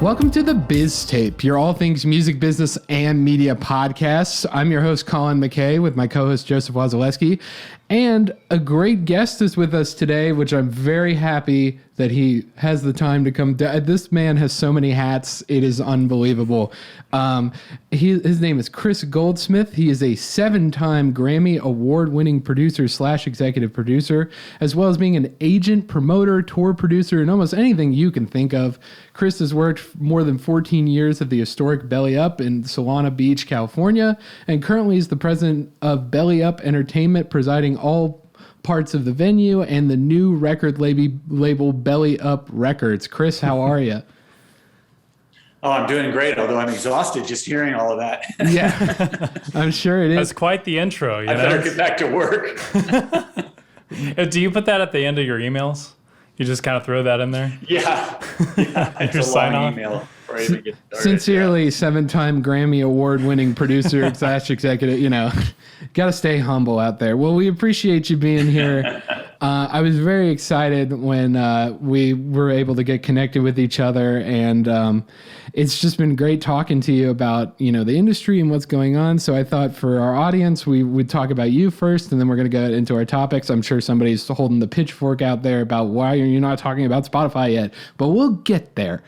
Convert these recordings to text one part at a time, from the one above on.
Welcome to the Biztape, your all things music, business, and media podcast. I'm your host, Colin McKay, with my co-host, Joseph Wazaleski. And a great guest is with us today, which I'm very happy that he has the time to come. This man has so many hats. It is unbelievable. His name is Chris Goldsmith. He is a 7-time Grammy Award-winning producer / executive producer, as well as being an agent, promoter, tour producer, and almost anything you can think of. Chris has worked more than 14 years at the historic Belly Up in Solana Beach, California, and currently is the president of Belly Up Entertainment, presiding all parts of the venue and the new record label Belly Up Records. Chris, how are you? Oh, I'm doing great, although I'm exhausted just hearing all of that. Yeah, I'm sure it is. That's quite the intro. I better get back to work. Do you put that at the end of your emails? You just kind of throw that in there? Yeah. It's a long email. Sincerely, 7-time Grammy Award-winning producer / executive, got to stay humble out there. Well, we appreciate you being here. I was very excited when we were able to get connected with each other, and it's just been great talking to you about, the industry and what's going on. So I thought for our audience, we would talk about you first, and then we're going to go into our topics. I'm sure somebody's holding the pitchfork out there about why are you not talking about Spotify yet, but we'll get there.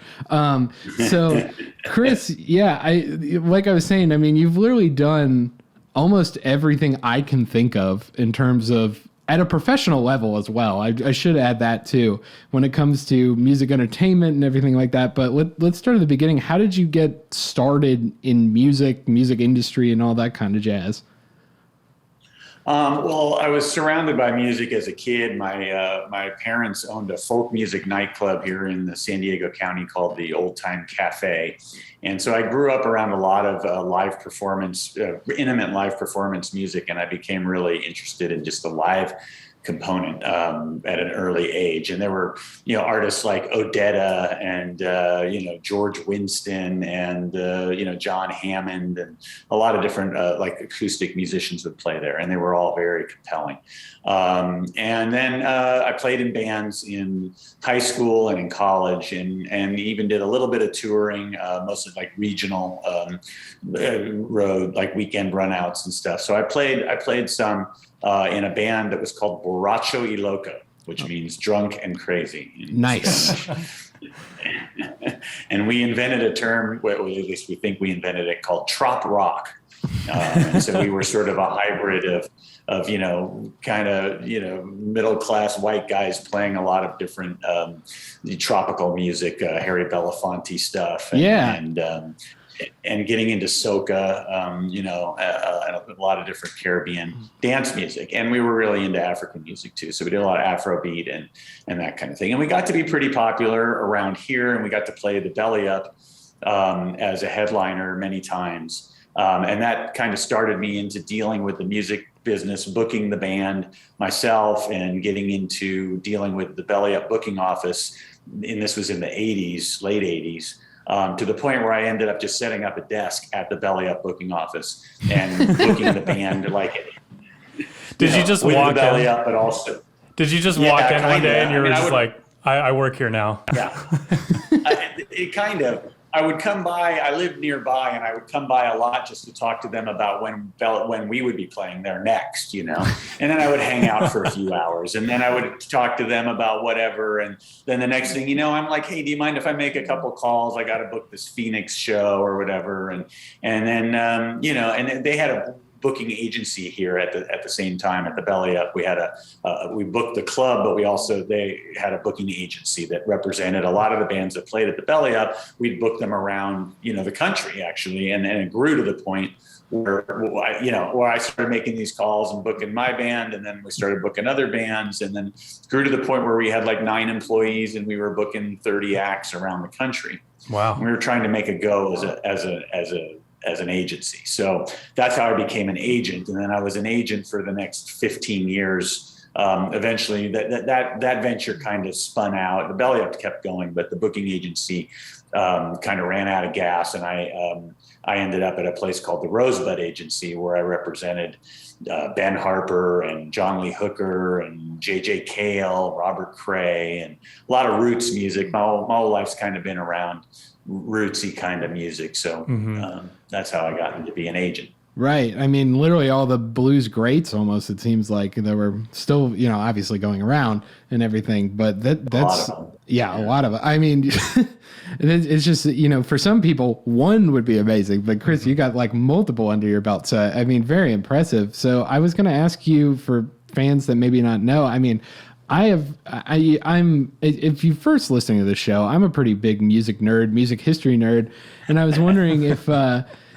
So Chris, like I was saying, you've literally done almost everything I can think of in terms of at a professional level as well. I should add that too, when it comes to music entertainment and everything like that. But let's start at the beginning. How did you get started in music industry and all that kind of jazz? Well, I was surrounded by music as a kid. My parents owned a folk music nightclub here in the San Diego County called the Old Time Cafe. And so I grew up around a lot of live performance, intimate live performance music, and I became really interested in just the live component at an early age. And there were, artists like Odetta and, George Winston and, John Hammond, and a lot of different acoustic musicians would play there. And they were all very compelling. And then I played in bands in high school and in college, and even did a little bit of touring, mostly like regional road, like weekend runouts and stuff. So I played some in a band that was called Borracho y Loco, which means drunk and crazy. Nice. And we invented a term, well, at least we think we invented it, called trop rock. And so we were sort of a hybrid of middle-class white guys playing a lot of different tropical music, Harry Belafonte stuff. And getting into soca, and a lot of different Caribbean dance music. And we were really into African music too. So we did a lot of Afrobeat and that kind of thing. And we got to be pretty popular around here, and we got to play the Belly Up as a headliner many times. And that kind of started me into dealing with the music business, booking the band myself, and getting into dealing with the Belly Up booking office. And this was in the 80s, late 80s. To the point where I ended up just setting up a desk at the Belly Up booking office and booking the band Did you just walk the Belly in? Up, but also. Did you just walk in one day and you were just like, I work here now? Yeah. I would come by, I lived nearby, and I would come by a lot just to talk to them about when we would be playing there next, and then I would hang out for a few hours, and then I would talk to them about whatever. And then the next thing I'm like, hey, do you mind if I make a couple calls? I got to book this Phoenix show or whatever. And then, and they had a booking agency here at the same time at the Belly Up. We had we booked the club, but they had a booking agency that represented a lot of the bands that played at the Belly Up. We'd book them around, the country actually. And it grew to the point where I started making these calls and booking my band, and then we started booking other bands, and then grew to the point where we had like 9 employees and we were booking 30 acts around the country. Wow. And we were trying to make a go as an agency. So that's how I became an agent. And then I was an agent for the next 15 years. Eventually that venture kind of spun out. The Belly Up kept going, but the booking agency kind of ran out of gas, and I ended up at a place called the Rosebud Agency, where I represented Ben Harper and John Lee Hooker and J.J. Cale, Robert Cray, and a lot of roots music. My whole life's kind of been around rootsy kind of music. So that's how I got into being an agent. Right. I mean, literally all the blues greats almost, it seems like, they were still, obviously going around and everything, but that's, a lot of it. I mean, it's just, for some people, one would be amazing, but Chris, you got like multiple under your belt. So, I mean, very impressive. So I was going to ask you, for fans that maybe not know, I mean, if you first listening to the show, I'm a pretty big music history nerd. And I was wondering if,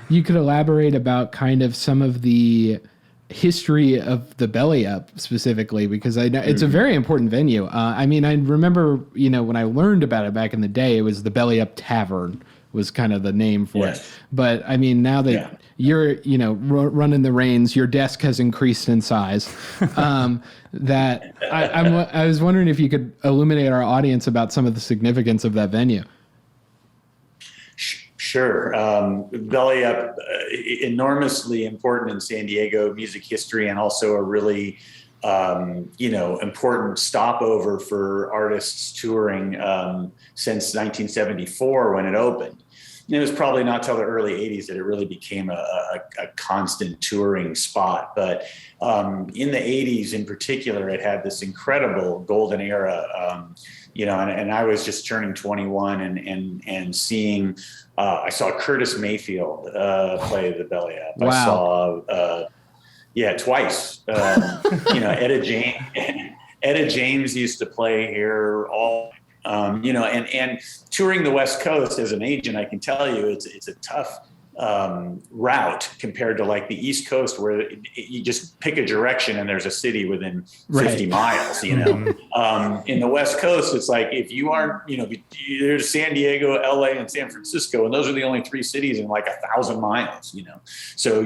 you could elaborate about kind of some of the history of the Belly Up specifically, because I know it's a very important venue. I mean, I remember, when I learned about it back in the day, it was the Belly Up Tavern was kind of the name for it. But I mean, now that you're, running the reins, your desk has increased in size. That I was wondering if you could illuminate our audience about some of the significance of that venue. Sure. Belly Up, enormously important in San Diego music history, and also a really, important stopover for artists touring since 1974 when it opened. And it was probably not till the early 80s that it really became a constant touring spot. But in the 80s in particular, it had this incredible golden era, and I was just turning 21 and seeing, I saw Curtis Mayfield play the Belly Up. Wow. I saw, twice. Etta James used to play here and touring the West Coast as an agent, I can tell you it's a tough route compared to like the East Coast, where you just pick a direction and there's a city within 50 miles, in the West Coast, it's like, if you aren't, there's San Diego, LA, and San Francisco, and those are the only three cities in like 1,000 miles, so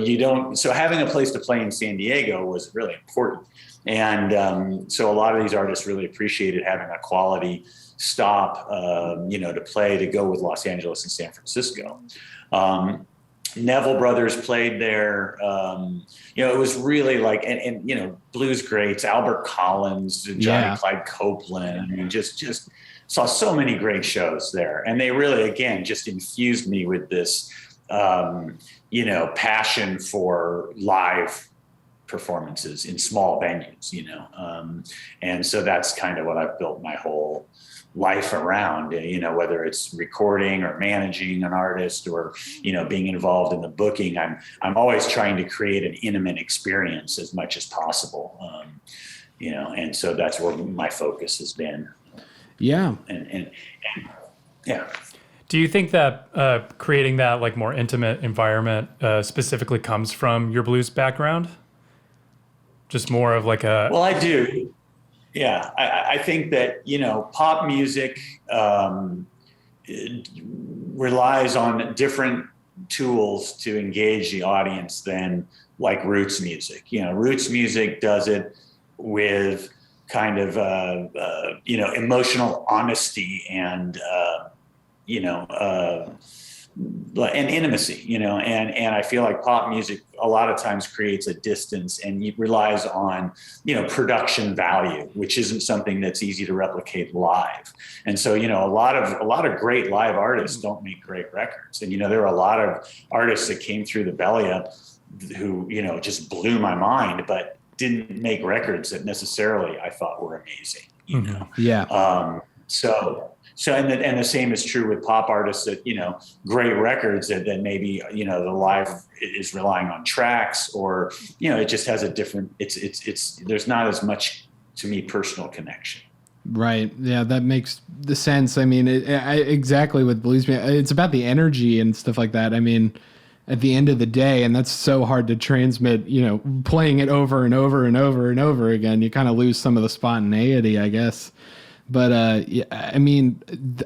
having a place to play in San Diego was really important. And so a lot of these artists really appreciated having a quality stop, to play, to go with Los Angeles and San Francisco. Neville Brothers played there. It was really like, and blues greats, Albert Collins, Johnny Clyde Copeland. I mean, just saw so many great shows there. And they really, again, just infused me with this, passion for live performances in small venues, and so that's kind of what I've built my whole life around, whether it's recording or managing an artist or, being involved in the booking. I'm always trying to create an intimate experience as much as possible. And so that's where my focus has been. Yeah. And yeah. Do you think that creating that like more intimate environment specifically comes from your blues background? Just more of like a... Well, I do. Yeah, I think that, pop music relies on different tools to engage the audience than like roots music. Roots music does it with kind of, emotional honesty and, and intimacy, and I feel like pop music a lot of times creates a distance and it relies on, production value, which isn't something that's easy to replicate live. And so, a lot of great live artists don't make great records. And, there are a lot of artists that came through the Belly Up who, just blew my mind, but didn't make records that necessarily I thought were amazing, Yeah. So and the same is true with pop artists that, great records that maybe, the live is relying on tracks or, it just has a different, it's there's not as much, to me, personal connection. Right. Yeah, that makes the sense. I mean, exactly with blues, it's about the energy and stuff like that. I mean, at the end of the day, and that's so hard to transmit, playing it over and over and over and over again, you kind of lose some of the spontaneity, I guess. But I mean,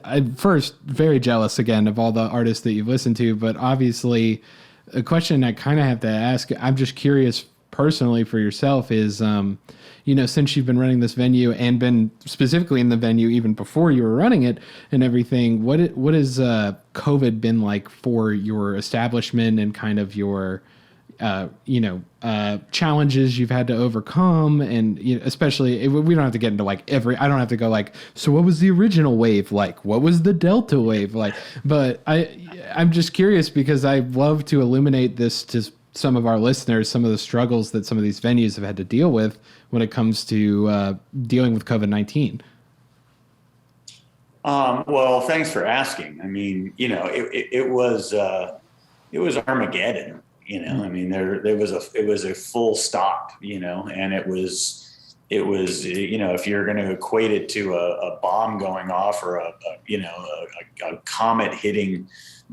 I'm first very jealous again of all the artists that you've listened to. But obviously, a question I kind of have to ask, I'm just curious personally for yourself is, since you've been running this venue and been specifically in the venue even before you were running it and everything, what has COVID been like for your establishment and kind of your, challenges you've had to overcome? And especially, we don't have to get into like I don't have to go like, so what was the original wave like? What was the Delta wave like? But I'm just curious because I love to illuminate this to some of our listeners, some of the struggles that some of these venues have had to deal with when it comes to dealing with COVID-19. Well, thanks for asking. I mean, it was Armageddon. I mean, it was a full stop. And it was if you're going to equate it to a bomb going off or a comet hitting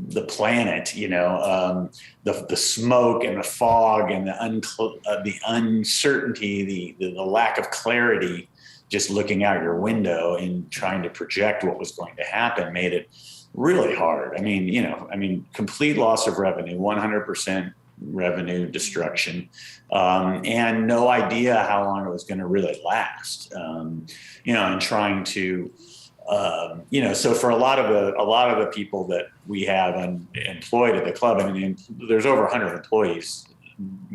the planet, the smoke and the fog and the uncertainty, the lack of clarity, just looking out your window and trying to project what was going to happen made it really hard. I mean, complete loss of revenue, 100% revenue destruction, and no idea how long it was going to really last. And trying to, so for a lot of the people that we have employed at the club, I mean, there's over 100 employees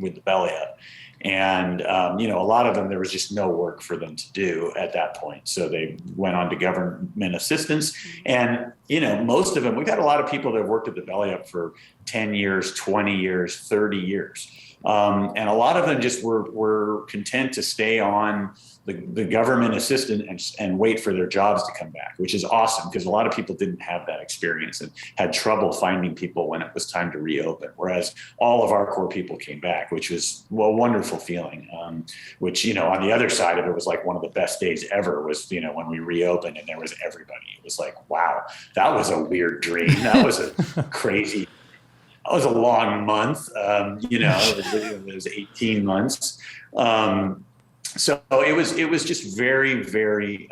with the Belly Up. And, a lot of them, there was just no work for them to do at that point. So they went on to government assistance. And, most of them, we got a lot of people that have worked at the Belly Up for 10 years, 20 years, 30 years. And a lot of them just were content to stay on the government assistance and wait for their jobs to come back, which is awesome because a lot of people didn't have that experience and had trouble finding people when it was time to reopen. Whereas all of our core people came back, which was a wonderful feeling, which, on the other side of it was like one of the best days ever was, when we reopened and there was everybody. It was like, wow, that was a weird dream. That was a crazy. That was a long month, it was 18 months. So it was just very, very,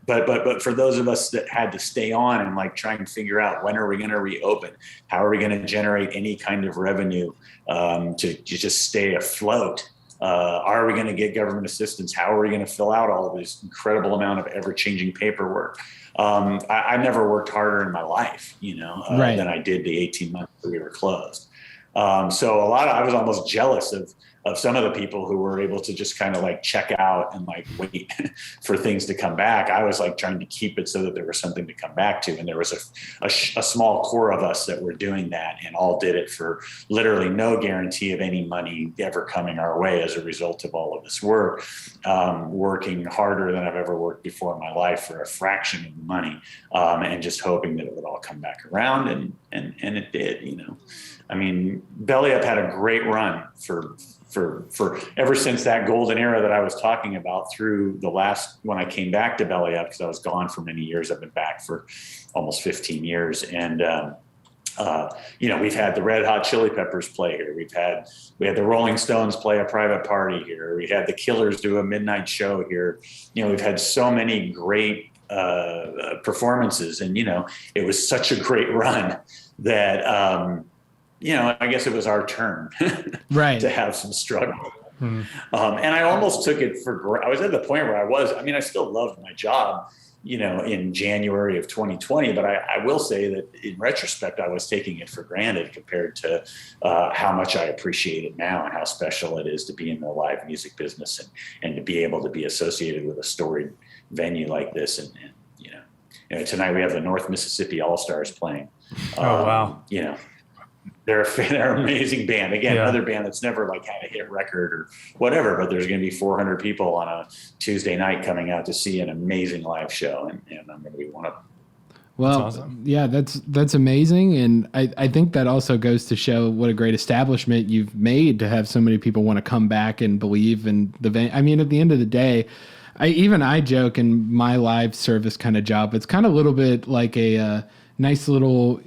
but for those of us that had to stay on and like try and figure out when are we going to reopen? How are we going to generate any kind of revenue to just stay afloat? Are we going to get government assistance? How are we going to fill out all of this incredible amount of ever-changing paperwork? I never worked harder in my life, right. than I did the 18 months that we were closed. So I was almost jealous of some of the people who were able to just kind of like check out and like wait for things to come back. I was like trying to keep it so that there was something to come back to. And there was a small core of us that were doing that and all did it for literally no guarantee of any money ever coming our way as a result of all of this work, working harder than I've ever worked before in my life for a fraction of the money, and just hoping that it would all come back around. And it did, I mean, Belly Up had a great run for ever since that golden era that I was talking about through the last, when I came back to Belly Up, because I was gone for many years. I've been back for almost 15 years. And, we've had the Red Hot Chili Peppers play here. We had the Rolling Stones play a private party here. We had the Killers do a midnight show here. We've had so many great performances, and, it was such a great run that, I guess it was our turn right. to have some struggle. And I almost took it I was at the point where I still loved my job, in January of 2020, but I will say that in retrospect, I was taking it for granted compared to how much I appreciate it now and how special it is to be in the live music business and to be able to be associated with a storied venue like this. And tonight we have the North Mississippi All-Stars playing. Oh, wow. They're an amazing band. Again, another band that's never like had a hit record or whatever, but there's going to be 400 people on a Tuesday night coming out to see an amazing live show. And I'm going to be one of them. Well, that's awesome. Yeah, that's amazing. And I think that also goes to show what a great establishment you've made to have so many people want to come back and believe in the venue. I mean, at the end of the day, I joke in my live service kind of job, it's kind of a little bit like a nice little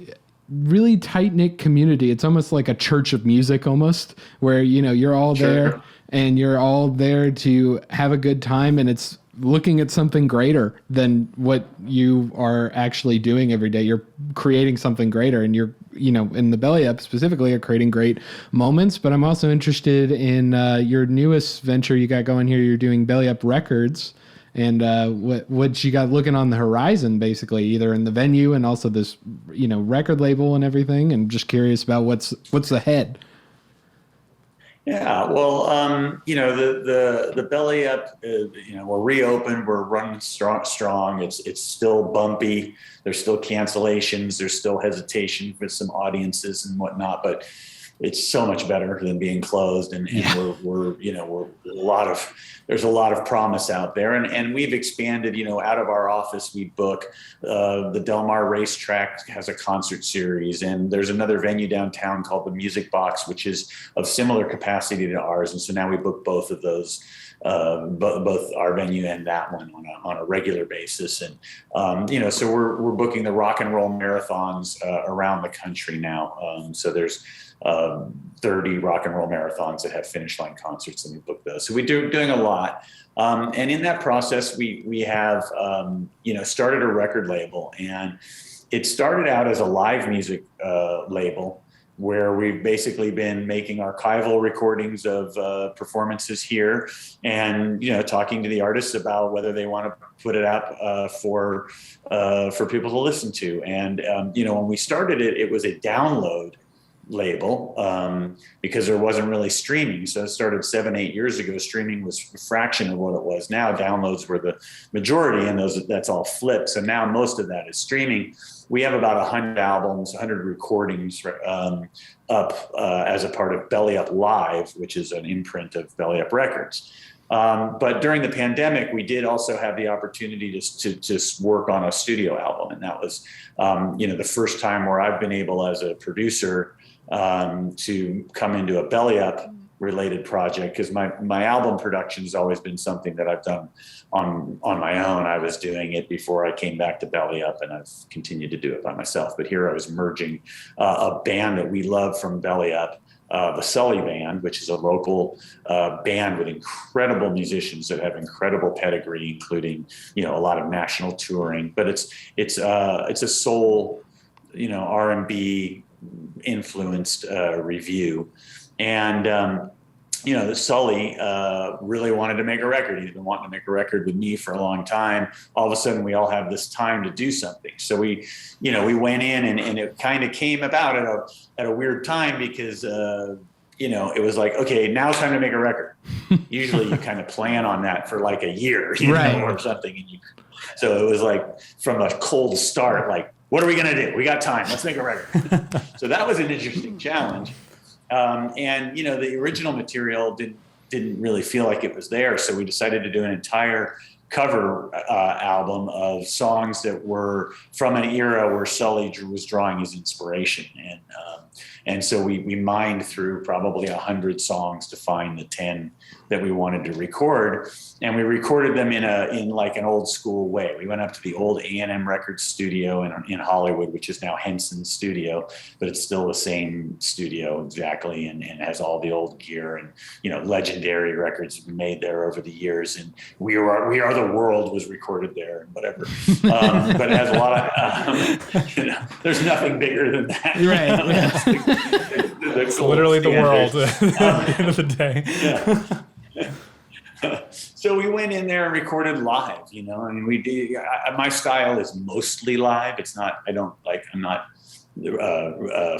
really tight-knit community. It's almost like a church of music almost, where you're all there and you're all there to have a good time, and it's looking at something greater than what you are actually doing every day. You're creating something greater, and you're, in the Belly Up specifically, are creating great moments. But I'm also interested in your newest venture you got going here. You're doing Belly Up Records, and what you got looking on the horizon, basically, either in the venue and also this, record label and everything. And just curious about what's ahead. Yeah, well, the Belly Up, we're reopened, we're running strong. It's still bumpy. There's still cancellations. There's still hesitation for some audiences and whatnot, but it's so much better than being closed. And there's a lot of promise out there. And we've expanded, out of our office, we book the Del Mar Racetrack has a concert series. And there's another venue downtown called the Music Box, which is of similar capacity to ours. And so now we book both of those, both our venue and that one on a regular basis. And, so we're booking the rock and roll marathons around the country now. So there's 30 rock and roll marathons that have finish line concerts, and we book those. So we're doing a lot. And in that process, we have, started a record label, and it started out as a live music label where we've basically been making archival recordings of performances here and, talking to the artists about whether they want to put it up for people to listen to. And, when we started it, it was a download label because there wasn't really streaming. So it started 7-8 years ago. Streaming was a fraction of what it was now. Downloads were the majority, and that's all flipped. So now most of that is streaming. We have about 100 albums, 100 recordings up as a part of Belly Up Live, which is an imprint of Belly Up Records. But during the pandemic, we did also have the opportunity to just work on a studio album. And that was, the first time where I've been able as a producer to come into a Belly Up related project, because my album production has always been something that I've done on my own. I was doing it before I came back to Belly Up, and I've continued to do it by myself. But here I was merging a band that we love from Belly Up, the Sully Band, which is a local band with incredible musicians that have incredible pedigree, including a lot of national touring. But it's a soul, R&B influenced review. And the Sully really wanted to make a record. He's been wanting to make a record with me for a long time. All of a sudden, we all have this time to do something. So we went in, and it kind of came about at a weird time because it was like, okay, now it's time to make a record. Usually, you kind of plan on that for like a year, right, or something. And so it was like from a cold start, like, what are we going to do? We got time. Let's make a record. So that was an interesting challenge. And the original material didn't really feel like it was there. So we decided to do an entire cover album of songs that were from an era where Sully was drawing his inspiration. And so we mined through probably 100 songs to find the 10 that we wanted to record. And we recorded them in like an old school way. We went up to the old A&M Records studio in Hollywood, which is now Henson's studio, but it's still the same studio exactly, and has all the old gear and, legendary records made there over the years. And We Are the World was recorded there and whatever. But it has a lot of, there's nothing bigger than that. Right. It's literally the world at the end of the day. Yeah. So we went in there and recorded live, and we did. My style is mostly live. I'm not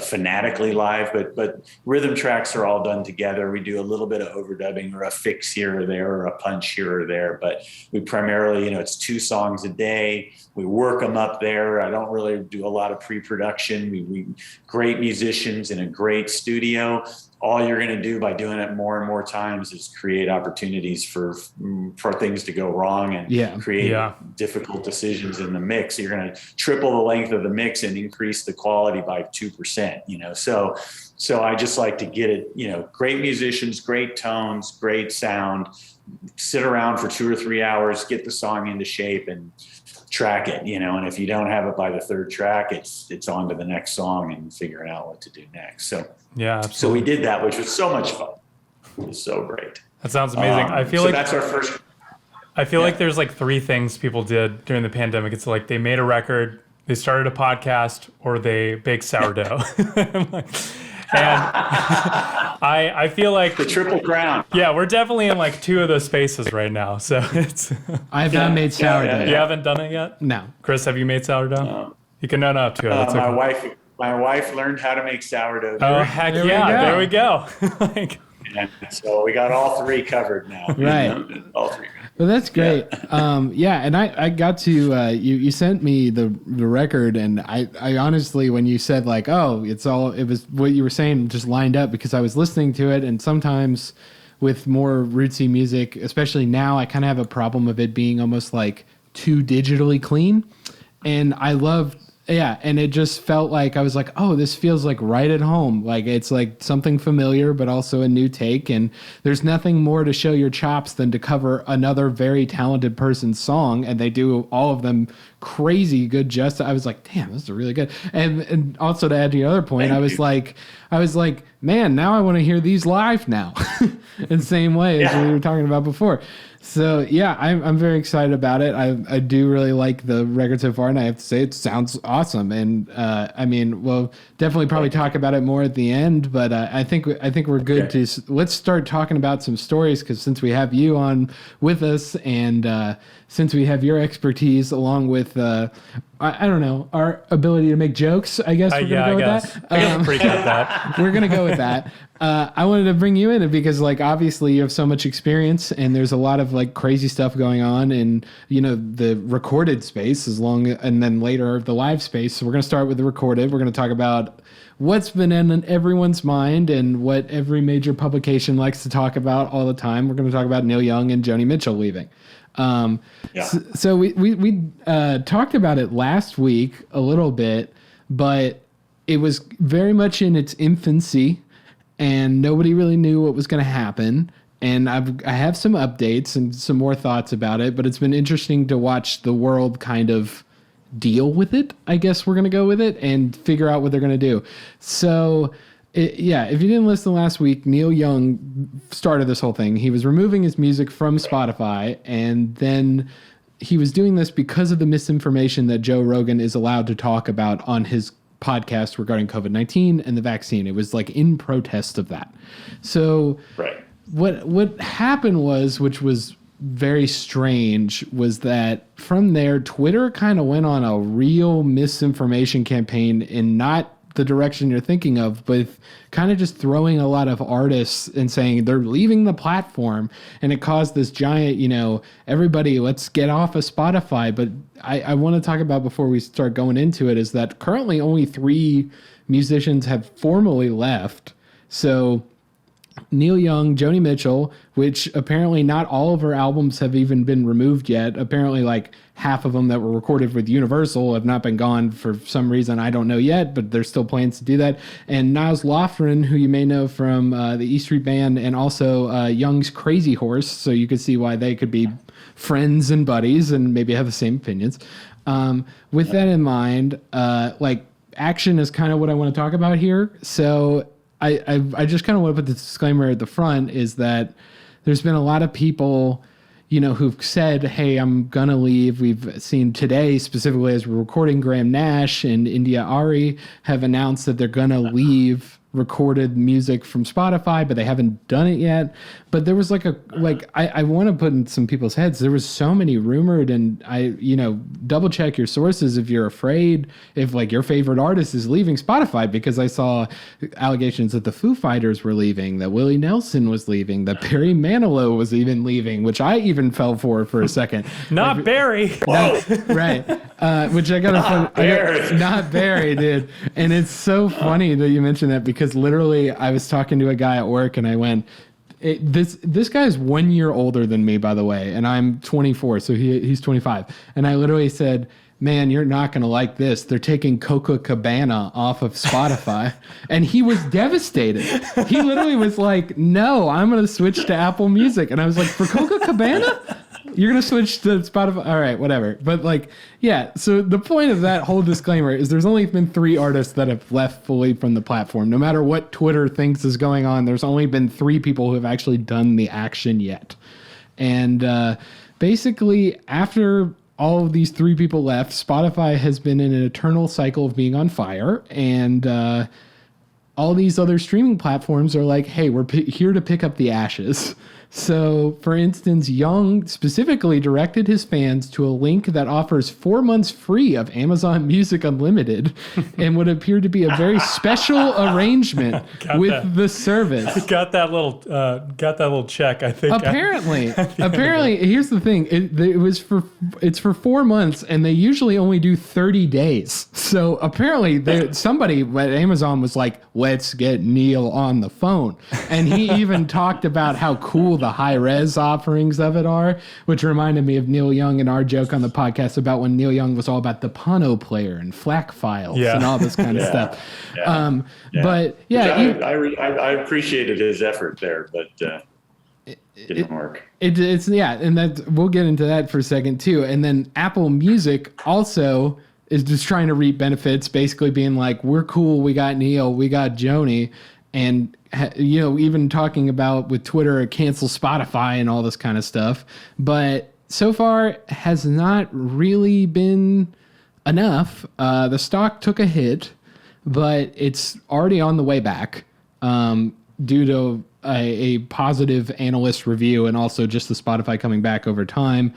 fanatically live, but rhythm tracks are all done together. We do a little bit of overdubbing or a fix here or there or a punch here or there, but we primarily, it's 2 songs a day. We work them up there. I don't really do a lot of pre-production. We great musicians in a great studio. All you're going to do by doing it more and more times is create opportunities for things to go wrong and create difficult decisions in the mix. You're going to triple the length of the mix and increase the quality by 2%, So I just like to get it, great musicians, great tones, great sound, sit around for 2 or 3 hours, get the song into shape and track it, and if you don't have it by the 3rd track, it's on to the next song and figuring out what to do next. So absolutely. So we did that, which was so much fun. It was so great. That sounds amazing. I feel like that's our first. I feel like there's like three things people did during the pandemic. It's like they made a record, they started a podcast, or they baked sourdough. And I feel like the triple crown. Yeah, we're definitely in like two of those spaces right now. So it's. I've not made sourdough. You haven't done it yet? No. Chris, have you made sourdough? No. You can own up to it. That's My wife learned how to make sourdough. Oh heck yeah! There we go. Like, and so we got all three covered now. Right. All three. Well, that's great. Yeah, and I got to you sent me the record, and I honestly, when you said like, oh, it was what you were saying just lined up, because I was listening to it, and sometimes with more rootsy music, especially now, I kind of have a problem of it being almost like too digitally clean, and I loved. Yeah, and it just felt like I was like, oh, this feels like right at home. Like it's like something familiar, but also a new take. And there's nothing more to show your chops than to cover another very talented person's song, and they do all of them crazy good justice. I was like, damn, this is really good. And also to add to your other point, I was like, man, now I want to hear these live now, in the same way as we were talking about before. So yeah, I'm very excited about it. I do really like the record so far, and I have to say it sounds awesome. And I mean, we'll definitely probably talk about it more at the end, but I think we're good to let's start talking about some stories, because since we have you on with us, and since we have your expertise along with I don't know, our ability to make jokes, I guess we're gonna go with that. I guess I'm pretty good at that. We're gonna go with that. I wanted to bring you in because, like, obviously you have so much experience, and there's a lot of like crazy stuff going on in, you know, the recorded space, and then later the live space. So we're gonna start with the recorded. We're gonna talk about what's been in everyone's mind and what every major publication likes to talk about all the time. We're gonna talk about Neil Young and Joni Mitchell leaving. So we talked about it last week a little bit, but it was very much in its infancy, and nobody really knew what was going to happen. And I have some updates and some more thoughts about it, but it's been interesting to watch the world kind of deal with it. I guess we're going to go with it and figure out what they're going to do. So if you didn't listen last week, Neil Young started this whole thing. He was removing his music from Spotify, and then he was doing this because of the misinformation that Joe Rogan is allowed to talk about on his podcast regarding COVID-19 and the vaccine. It was like in protest of that. So what happened was, which was very strange, was that from there, Twitter kind of went on a real misinformation campaign, in not the direction you're thinking of, but kind of just throwing a lot of artists and saying they're leaving the platform, and it caused this giant, you know, everybody, let's get off of Spotify. But I want to talk about, before we start going into it, is that currently only 3 musicians have formally left. So Neil Young, Joni Mitchell, which apparently not all of her albums have even been removed yet. Apparently like half of them that were recorded with Universal have not been gone for some reason I don't know yet, but there's still plans to do that. And Niles Lofgren, who you may know from the E Street Band, and also Young's Crazy Horse, so you could see why they could be friends and buddies and maybe have the same opinions. With that in mind, like, action is kind of what I want to talk about here. So I just kind of want to put the disclaimer at the front, is that there's been a lot of people, you know, who've said, hey, I'm going to leave. We've seen today, specifically as we're recording, Graham Nash and India Ari have announced that they're going to leave recorded music from Spotify, but they haven't done it yet. But there was I want to put in some people's heads, there was so many rumored, and double check your sources if you're afraid, if like your favorite artist is leaving Spotify, because I saw allegations that the Foo Fighters were leaving, that Willie Nelson was leaving, that Barry Manilow was even leaving, which I even fell for a second. Not Barry. Right. Which I got not Barry, dude. And it's so funny that you mentioned that, because literally I was talking to a guy at work and I went, this guy is 1 year older than me, by the way, and I'm 24, so he's 25. And I literally said, man, you're not going to like this. They're taking Coca Cabana off of Spotify. And he was devastated. He literally was like, no, I'm going to switch to Apple Music. And I was like, for Coca Cabana? You're going to switch to Spotify? All right, whatever. But like, yeah, so the point of that whole disclaimer is there's only been 3 artists that have left fully from the platform. No matter what Twitter thinks is going on, there's only been 3 people who have actually done the action yet. And basically, after all of these three people left, Spotify has been in an eternal cycle of being on fire, and all these other streaming platforms are like, hey, we're here to pick up the ashes. So, for instance, Young specifically directed his fans to a link that offers 4 months free of Amazon Music Unlimited and would appear to be a very special arrangement with the service. Got that little check, I think. Apparently, here's the thing. It's for 4 months, and they usually only do 30 days. So apparently, somebody at Amazon was like, let's get Neil on the phone. And he even talked about how cool the high-res offerings of it are, which reminded me of Neil Young and our joke on the podcast about when Neil Young was all about the Pono player and FLAC files and all this kind of stuff. But I appreciated his effort there, but it didn't work. It's and that we'll get into that for a second too. And then Apple Music also is just trying to reap benefits, basically being like, we're cool, we got Neil, we got Joni, and even talking about with Twitter, cancel Spotify and all this kind of stuff. But so far has not really been enough. The stock took a hit, but it's already on the way back due to a positive analyst review and also just the Spotify coming back over time.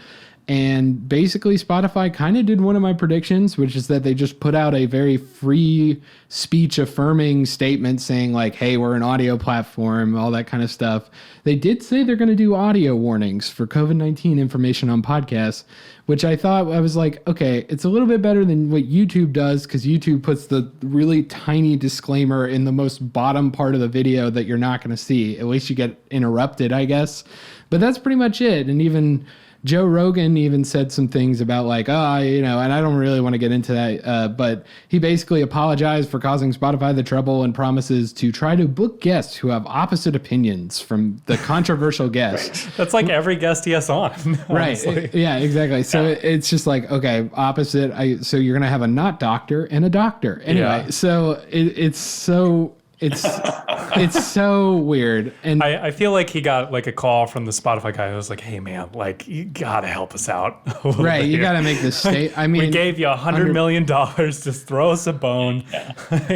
And basically, Spotify kind of did one of my predictions, which is that they just put out a very free speech affirming statement saying like, hey, we're an audio platform, all that kind of stuff. They did say they're going to do audio warnings for COVID-19 information on podcasts, which I was like, okay, it's a little bit better than what YouTube does, because YouTube puts the really tiny disclaimer in the most bottom part of the video that you're not going to see. At least you get interrupted, I guess. But that's pretty much it. And even Joe Rogan even said some things about like, and I don't really want to get into that, but he basically apologized for causing Spotify the trouble and promises to try to book guests who have opposite opinions from the controversial guests. Right. That's like every guest he has on. Right. Yeah, exactly. So it's just like, okay, opposite. So you're going to have a not doctor and a doctor. Anyway, so it's so... It's so weird. And I feel like he got like a call from the Spotify guy who was like, hey man, like you gotta help us out. Right. You gotta make this state. I mean, we gave you $100 million. Just throw us a bone.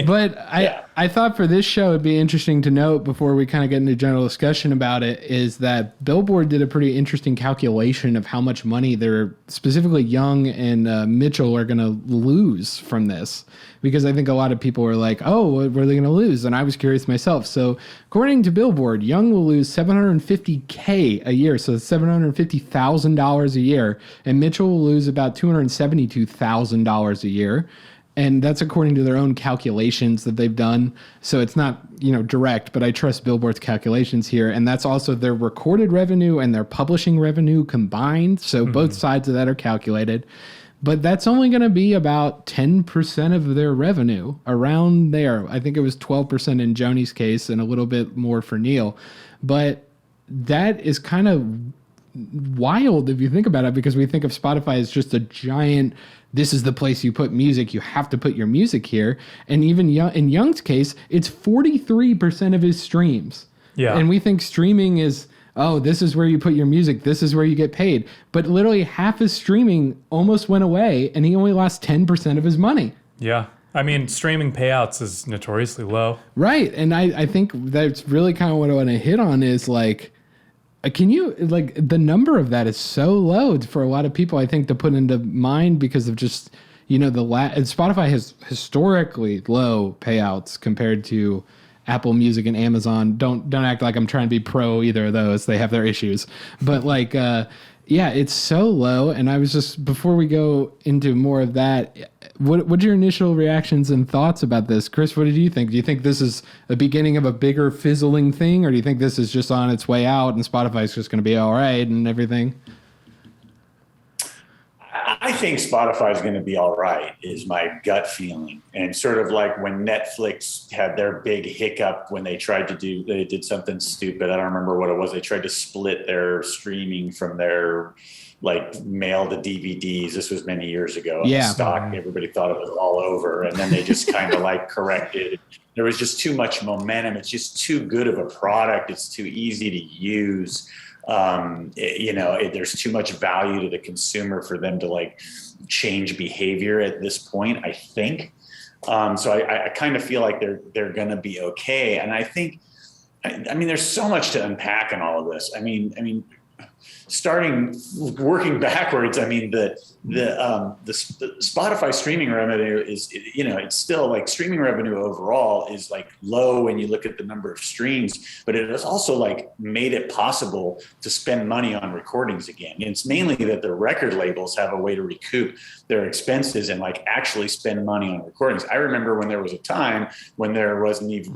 But I thought for this show, it'd be interesting to note before we kind of get into general discussion about it, is that Billboard did a pretty interesting calculation of how much money they're specifically Young and Mitchell are going to lose from this. Because I think a lot of people were like, oh, what are they going to lose? And I was curious myself. So according to Billboard, Young will lose $750K a year. So that's $750,000 a year. And Mitchell will lose about $272,000 a year. And that's according to their own calculations that they've done. So it's not, direct, but I trust Billboard's calculations here. And that's also their recorded revenue and their publishing revenue combined. So both sides of that are calculated. But that's only going to be about 10% of their revenue, around there. I think it was 12% in Joni's case and a little bit more for Neil. But that is kind of wild if you think about it, because we think of Spotify as just a giant, this is the place you put music, you have to put your music here. And even in Young's case, it's 43% of his streams. Yeah. And we think streaming is, oh, this is where you put your music, this is where you get paid. But literally half his streaming almost went away, and he only lost 10% of his money. Yeah. I mean, streaming payouts is notoriously low. Right. And I think that's really kind of what I want to hit on is like, can you, like, the number of that is so low for a lot of people, I think, to put into mind because of just, Spotify has historically low payouts compared to Apple Music and Amazon. Don't act like I'm trying to be pro either of those. They have their issues. But like, it's so low. And I was just, before we go into more of that, what's your initial reactions and thoughts about this? Chris, what did you think? Do you think this is a beginning of a bigger fizzling thing? Or do you think this is just on its way out and Spotify's just going to be all right and everything? I think Spotify is going to be all right, is my gut feeling. And sort of like when Netflix had their big hiccup when they did something stupid. I don't remember what it was. They tried to split their streaming from their like mail to DVDs. This was many years ago. Yeah. Stock, everybody thought it was all over. And then they just kind of like corrected. There was just too much momentum. It's just too good of a product. It's too easy to use. There's too much value to the consumer for them to like change behavior at this point, I think. So I kind of feel like they're going to be okay. And I think, I mean, there's so much to unpack in all of this. I mean, working backwards, I mean, the Spotify streaming revenue is, it's still like streaming revenue overall is like low when you look at the number of streams, but it has also like made it possible to spend money on recordings again. And it's mainly that the record labels have a way to recoup their expenses and like actually spend money on recordings. I remember when there was a time when there wasn't even,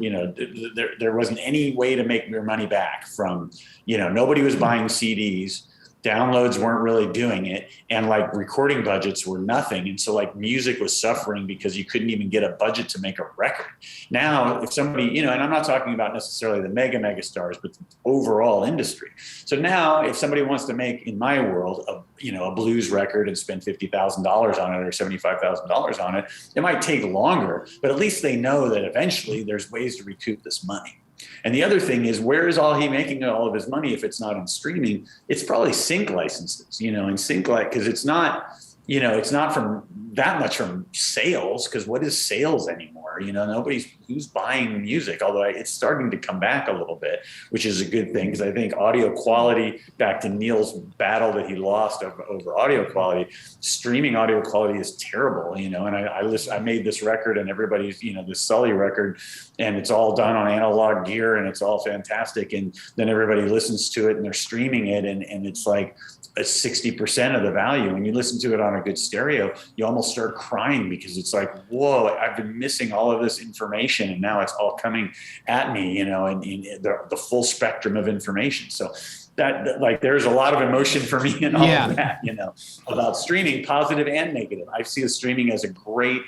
there wasn't any way to make your money back from, nobody was buying CDs. Downloads weren't really doing it, and like recording budgets were nothing. And so like music was suffering because you couldn't even get a budget to make a record. Now, if somebody, and I'm not talking about necessarily the mega stars, but the overall industry. So now if somebody wants to make, in my world, a blues record and spend $50,000 on it or $75,000 on it, it might take longer, but at least they know that eventually there's ways to recoup this money. And the other thing is, where is he making all of his money if it's not in streaming? It's probably sync licenses, and sync because it's not, it's not from that much from sales, because what is sales anymore? Who's buying music, although it's starting to come back a little bit, which is a good thing, because I think audio quality, back to Neil's battle that he lost over audio quality, streaming audio quality is terrible, and I made this record and everybody's, this Sully record, and it's all done on analog gear and it's all fantastic. And then everybody listens to it and they're streaming it, and it's like a 60% of the value. When you listen to it on a good stereo, you almost start crying, because it's like, whoa, I've been missing all of this information and now it's all coming at me, and the full spectrum of information. So that like, there's a lot of emotion for me in all of that, about streaming, positive and negative. I see the streaming as a great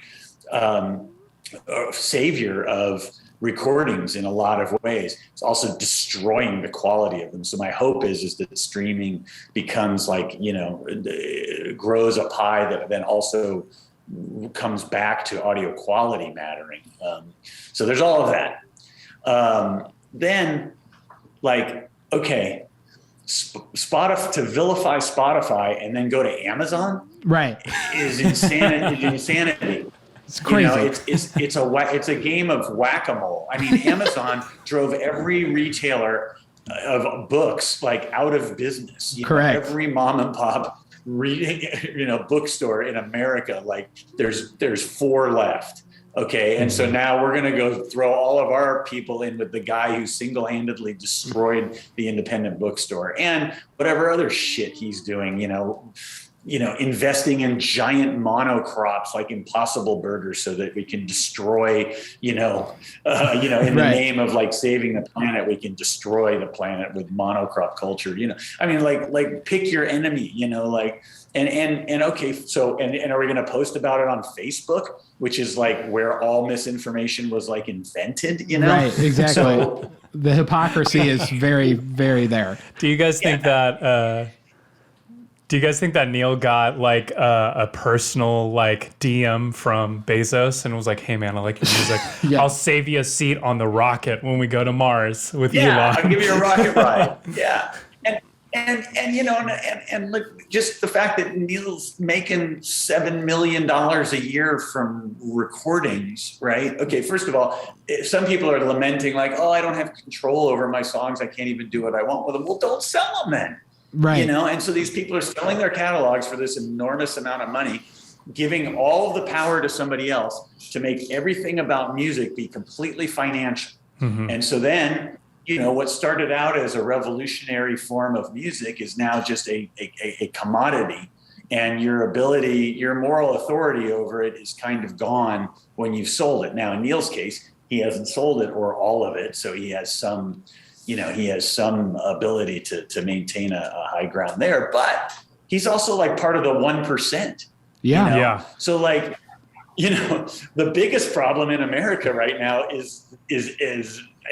savior of recordings in a lot of ways. It's also destroying the quality of them. So my hope is that streaming becomes like, grows a pie that then also comes back to audio quality mattering. So there's all of that. Then like, okay, Spotify, to vilify Spotify and then go to Amazon, right, is insanity. It's crazy. It's a game of whack-a-mole. I mean, Amazon drove every retailer of books like out of business. Correct. Every mom and pop bookstore in America, like there's 4 left. Okay. And so now we're going to go throw all of our people in with the guy who single-handedly destroyed the independent bookstore and whatever other shit he's doing, investing in giant monocrops like Impossible Burgers so that we can destroy, in the name of like saving the planet, we can destroy the planet with monocrop culture, I mean, like pick your enemy, and okay. So, and are we going to post about it on Facebook, which is like where all misinformation was like invented, Right. Exactly. So, the hypocrisy is very, very there. Do you guys think that, Neil got like a personal like DM from Bezos and was like, "Hey man, I like your music. Yeah. I'll save you a seat on the rocket when we go to Mars with Elon. I'll give you a rocket ride." Yeah, and look, just the fact that Neil's making $7 million a year from recordings, right? Okay, first of all, some people are lamenting like, "Oh, I don't have control over my songs. I can't even do what I want with them." Well, don't sell them then. Right. And so these people are selling their catalogs for this enormous amount of money, giving all of the power to somebody else to make everything about music be completely financial. Mm-hmm. And so then, what started out as a revolutionary form of music is now just a commodity, and your moral authority over it is kind of gone when you've sold it. Now, in Neil's case, he hasn't sold it or all of it, so he has some ability to maintain a high ground there, but he's also like part of the 1%. Yeah. Yeah. So like, the biggest problem in America right now is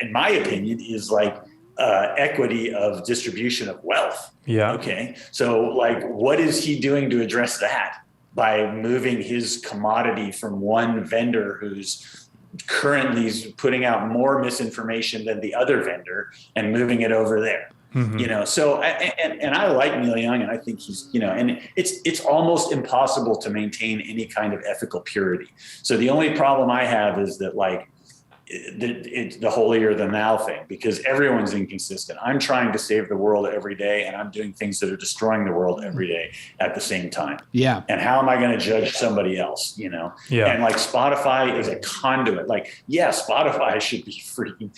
in my opinion, is like equity of distribution of wealth. Yeah. Okay. So like, what is he doing to address that by moving his commodity from one vendor who's currently putting out more misinformation than the other vendor and moving it over there? So and I like Neil Young, and I think he's, and it's almost impossible to maintain any kind of ethical purity. So the only problem I have is that, like, it's the holier than thou thing, because everyone's inconsistent. I'm trying to save the world every day, and I'm doing things that are destroying the world every day at the same time. Yeah. And how am I going to judge somebody else, Yeah. And like, Spotify is a conduit. Like, yeah, Spotify should be freaking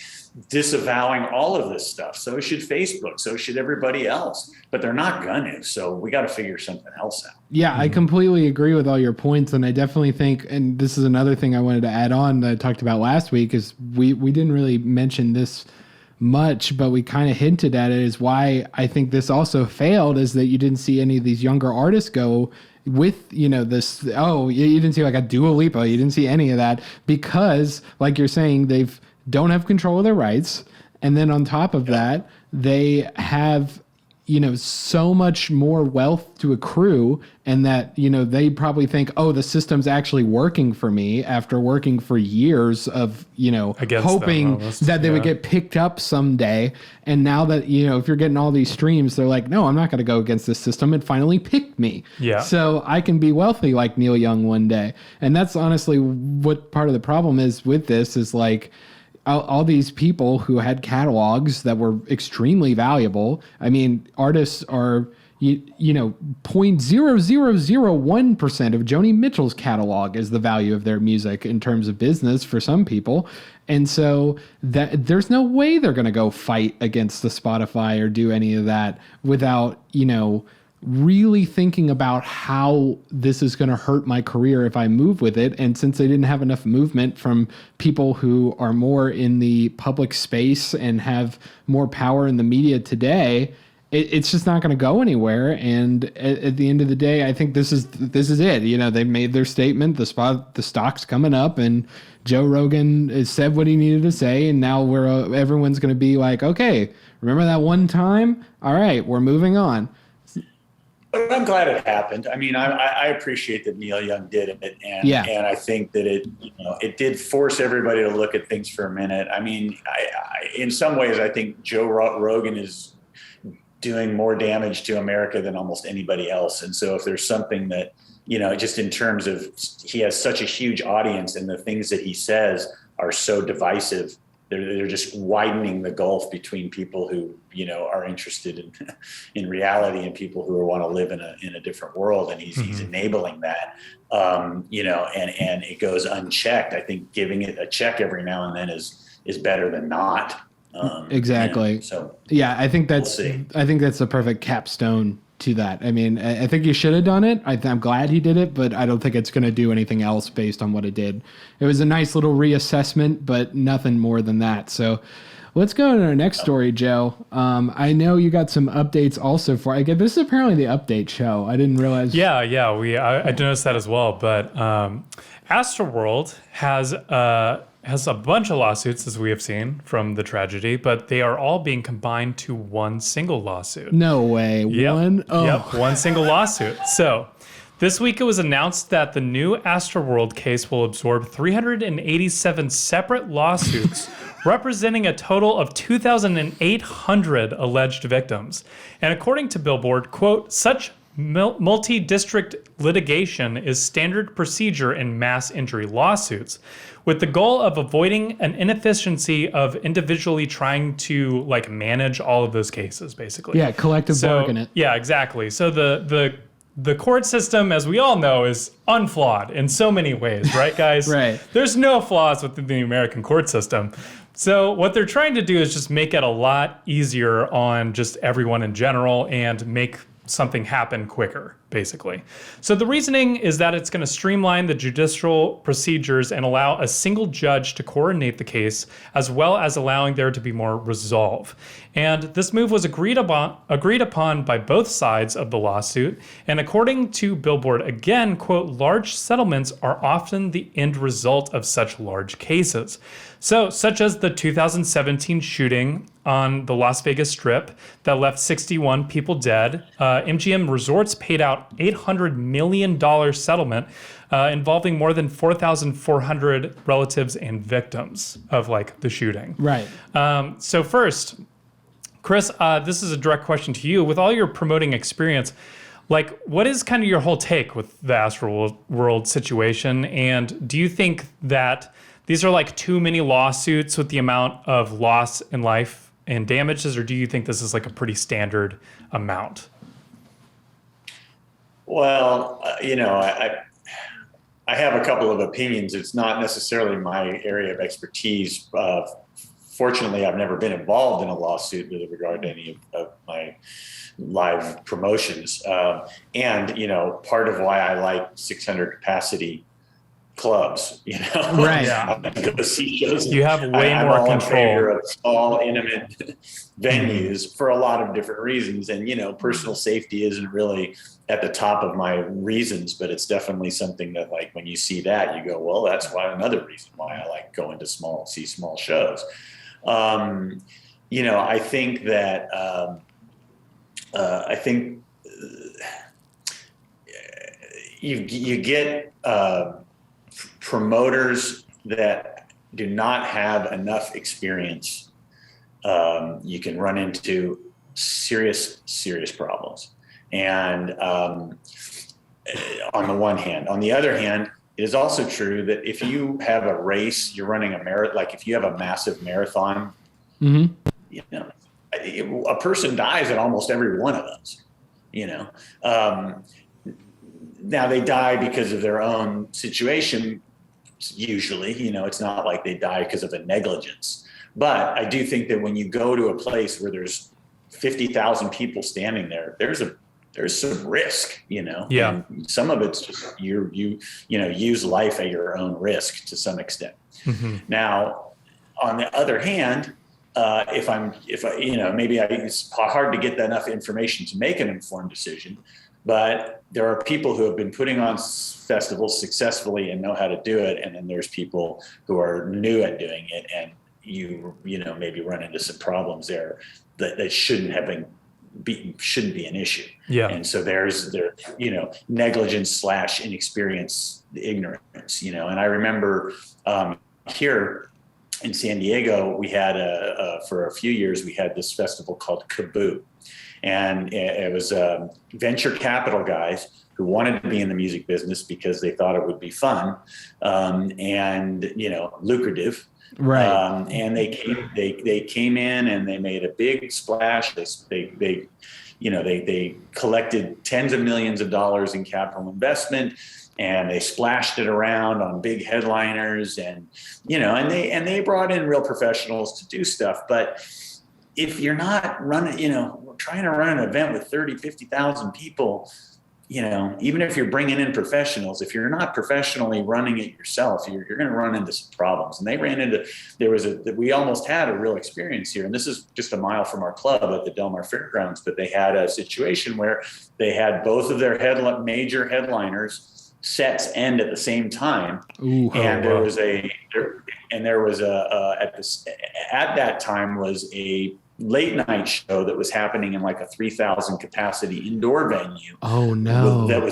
disavowing all of this stuff. So should Facebook. So should everybody else. But they're not going to. So we got to figure something else out. Yeah, I completely agree with all your points. And I definitely think, and this is another thing I wanted to add on that I talked about last week, is we didn't really mention this much, but we kind of hinted at it, is why I think this also failed, is that you didn't see any of these younger artists go with, this, you didn't see like a Dua Lipa, you didn't see any of that, because like you're saying, don't have control of their rights. And then on top of that, they have, so much more wealth to accrue, and that, they probably think, the system's actually working for me, after working for years of, hoping that they would get picked up someday. And now that, if you're getting all these streams, they're like, no, I'm not going to go against this system. It finally picked me. Yeah. So I can be wealthy like Neil Young one day. And that's honestly what part of the problem is with this, is like, all these people who had catalogs that were extremely valuable. I mean, artists are, 0.0001% of Joni Mitchell's catalog is the value of their music in terms of business for some people. And so that there's no way they're going to go fight against the Spotify or do any of that without, really thinking about how this is going to hurt my career if I move with it. And since they didn't have enough movement from people who are more in the public space and have more power in the media today, it's just not going to go anywhere. And at the end of the day, I think this is it. They made their statement, the stock's coming up, and Joe Rogan has said what he needed to say. And now everyone's going to be like, okay, remember that one time? All right, we're moving on. But I'm glad it happened. I mean, I appreciate that Neil Young did it, and I think that it did force everybody to look at things for a minute. I mean, in some ways, I think Joe Rogan is doing more damage to America than almost anybody else. And so if there's something that, just in terms of, he has such a huge audience, and the things that he says are so divisive, they're just widening the gulf between people who, are interested in reality and people who want to live in a different world. And he's enabling that, and it goes unchecked. I think giving it a check every now and then is better than not. Exactly. So yeah, I think that's the perfect capstone to that. I mean, I think he should have done it. I'm glad he did it, but I don't think it's going to do anything else based on what it did. It was a nice little reassessment, but nothing more than that. So let's go to our next story, Joe. I know you got some updates also for, this is apparently the update show. I didn't realize. Yeah. I noticed that as well. But Astroworld has a bunch of lawsuits, as we have seen from the tragedy, but they are all being combined to one single lawsuit. No way. Yep. One? Oh. Yep, one single lawsuit. So this week it was announced that the new Astroworld case will absorb 387 separate lawsuits representing a total of 2,800 alleged victims. And according to Billboard, quote, such multi-district litigation is standard procedure in mass injury lawsuits, with the goal of avoiding an inefficiency of individually trying to manage all of those cases, basically. Yeah, collective bargain it. Yeah, exactly. So the court system, as we all know, is unflawed in so many ways, right, guys? Right. There's no flaws within the American court system. So what they're trying to do is just make it a lot easier on just everyone in general and make something happen quicker, basically. So the reasoning is that it's going to streamline the judicial procedures and allow a single judge to coordinate the case, as well as allowing there to be more resolve. And this move was agreed upon by both sides of the lawsuit. And according to Billboard, again, quote, large settlements are often the end result of such large cases. So, such as the 2017 shooting on the Las Vegas Strip that left 61 people dead, MGM Resorts paid out $800 million settlement involving more than 4,400 relatives and victims of the shooting. Right. So first, Chris, this is a direct question to you. With all your promoting experience, like, what is kind of your whole take with the Astroworld situation? And do you think that these are like too many lawsuits with the amount of loss in life and damages, or do you think this is like a pretty standard amount? Well, I have a couple of opinions. It's not necessarily my area of expertise. Fortunately, I've never been involved in a lawsuit with regard to any of my live promotions. And, part of why I like 600 capacity clubs, Right. Yeah. Go see shows. You have way I'm more all in control. favor of small, intimate venues for a lot of different reasons. And, personal safety isn't really at the top of my reasons, but it's definitely something that, like, when you see that, you go, well, that's another reason why I like going to see small shows. I think that, you get promoters that do not have enough experience. You can run into serious problems. And on the one hand, on the other hand, it is also true that if you have a race, you're running a marathon, like if you have a massive marathon, a person dies at almost every one of those, now they die because of their own situation. Usually, it's not like they die because of a negligence, but I do think that when you go to a place where there's 50,000 people standing there, there's some risk, Yeah. and some of it's just you use life at your own risk to some extent. Mm-hmm. Now, on the other hand, maybe it's hard to get enough information to make an informed decision, but there are people who have been putting on festivals successfully and know how to do it. And then there's people who are new at doing it, and maybe run into some problems there that shouldn't be an issue. Yeah. And so there's negligence / inexperience, ignorance, and I remember here in San Diego, we had for a few years, we had this festival called Kaboo. And it was venture capital guys who wanted to be in the music business because they thought it would be fun and lucrative. Right. And they came in and they made a big splash. They collected tens of millions of dollars in capital investment, and they splashed it around on big headliners, and they brought in real professionals to do stuff. But if you're not trying to run an event with 30, 50,000 people, even if you're bringing in professionals, if you're not professionally running it yourself, you're going to run into some problems. And we almost had a real experience here. And this is just a mile from our club at the Del Mar Fairgrounds, but they had a situation where they had both of their major headliners sets end at the same time. Ooh, and there was at that time was a late night show that was happening in like a 3,000 capacity indoor venue. Oh no. That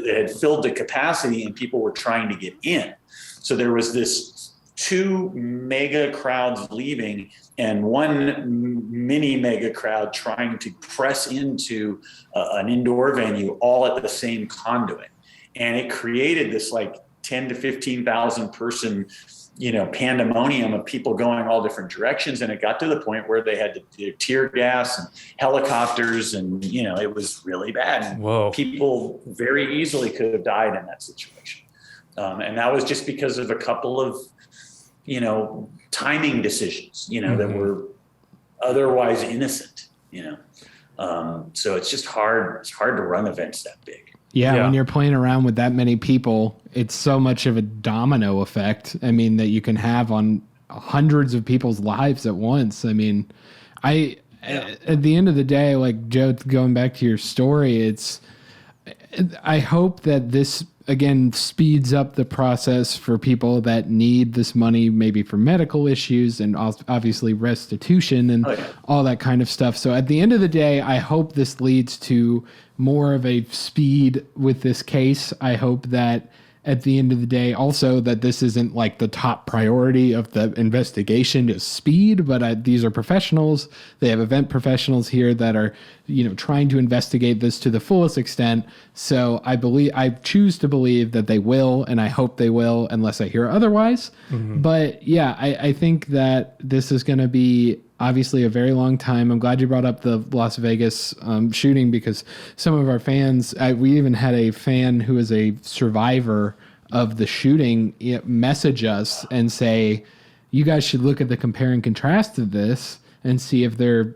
had filled the capacity, and people were trying to get in. So there was this 2 mega crowds leaving and 1 mini mega crowd trying to press into an indoor venue all at the same conduit. And it created this like 10 to 15,000 person pandemonium of people going all different directions. And it got to the point where they had to do tear gas and helicopters, and, it was really bad. And Whoa. people very easily could have died in that situation. And that was just because of a couple of, timing decisions, Mm-hmm. that were otherwise innocent, so it's just hard. It's hard to run events that big. Yeah, Yeah. when you're playing around with that many people, it's so much of a domino effect. I mean, that you can have on hundreds of people's lives at once. I mean, at the end of the day, like Joe, going back to your story, I hope that this again speeds up the process for people that need this money, maybe for medical issues and obviously restitution and all that kind of stuff. So at the end of the day, I hope this leads to more of a speed with this case. I hope that at the end of the day, also that this isn't like the top priority of the investigation is speed, but these are professionals. They have event professionals here that are, trying to investigate this to the fullest extent. So I choose to believe that they will, and I hope they will, unless I hear otherwise. But yeah, I think that this is going to be obviously a very long time. I'm glad you brought up the Las Vegas shooting, because some of our fans, we even had a fan who is a survivor of the shooting message us and say, you guys should look at the compare and contrast of this and see if they're,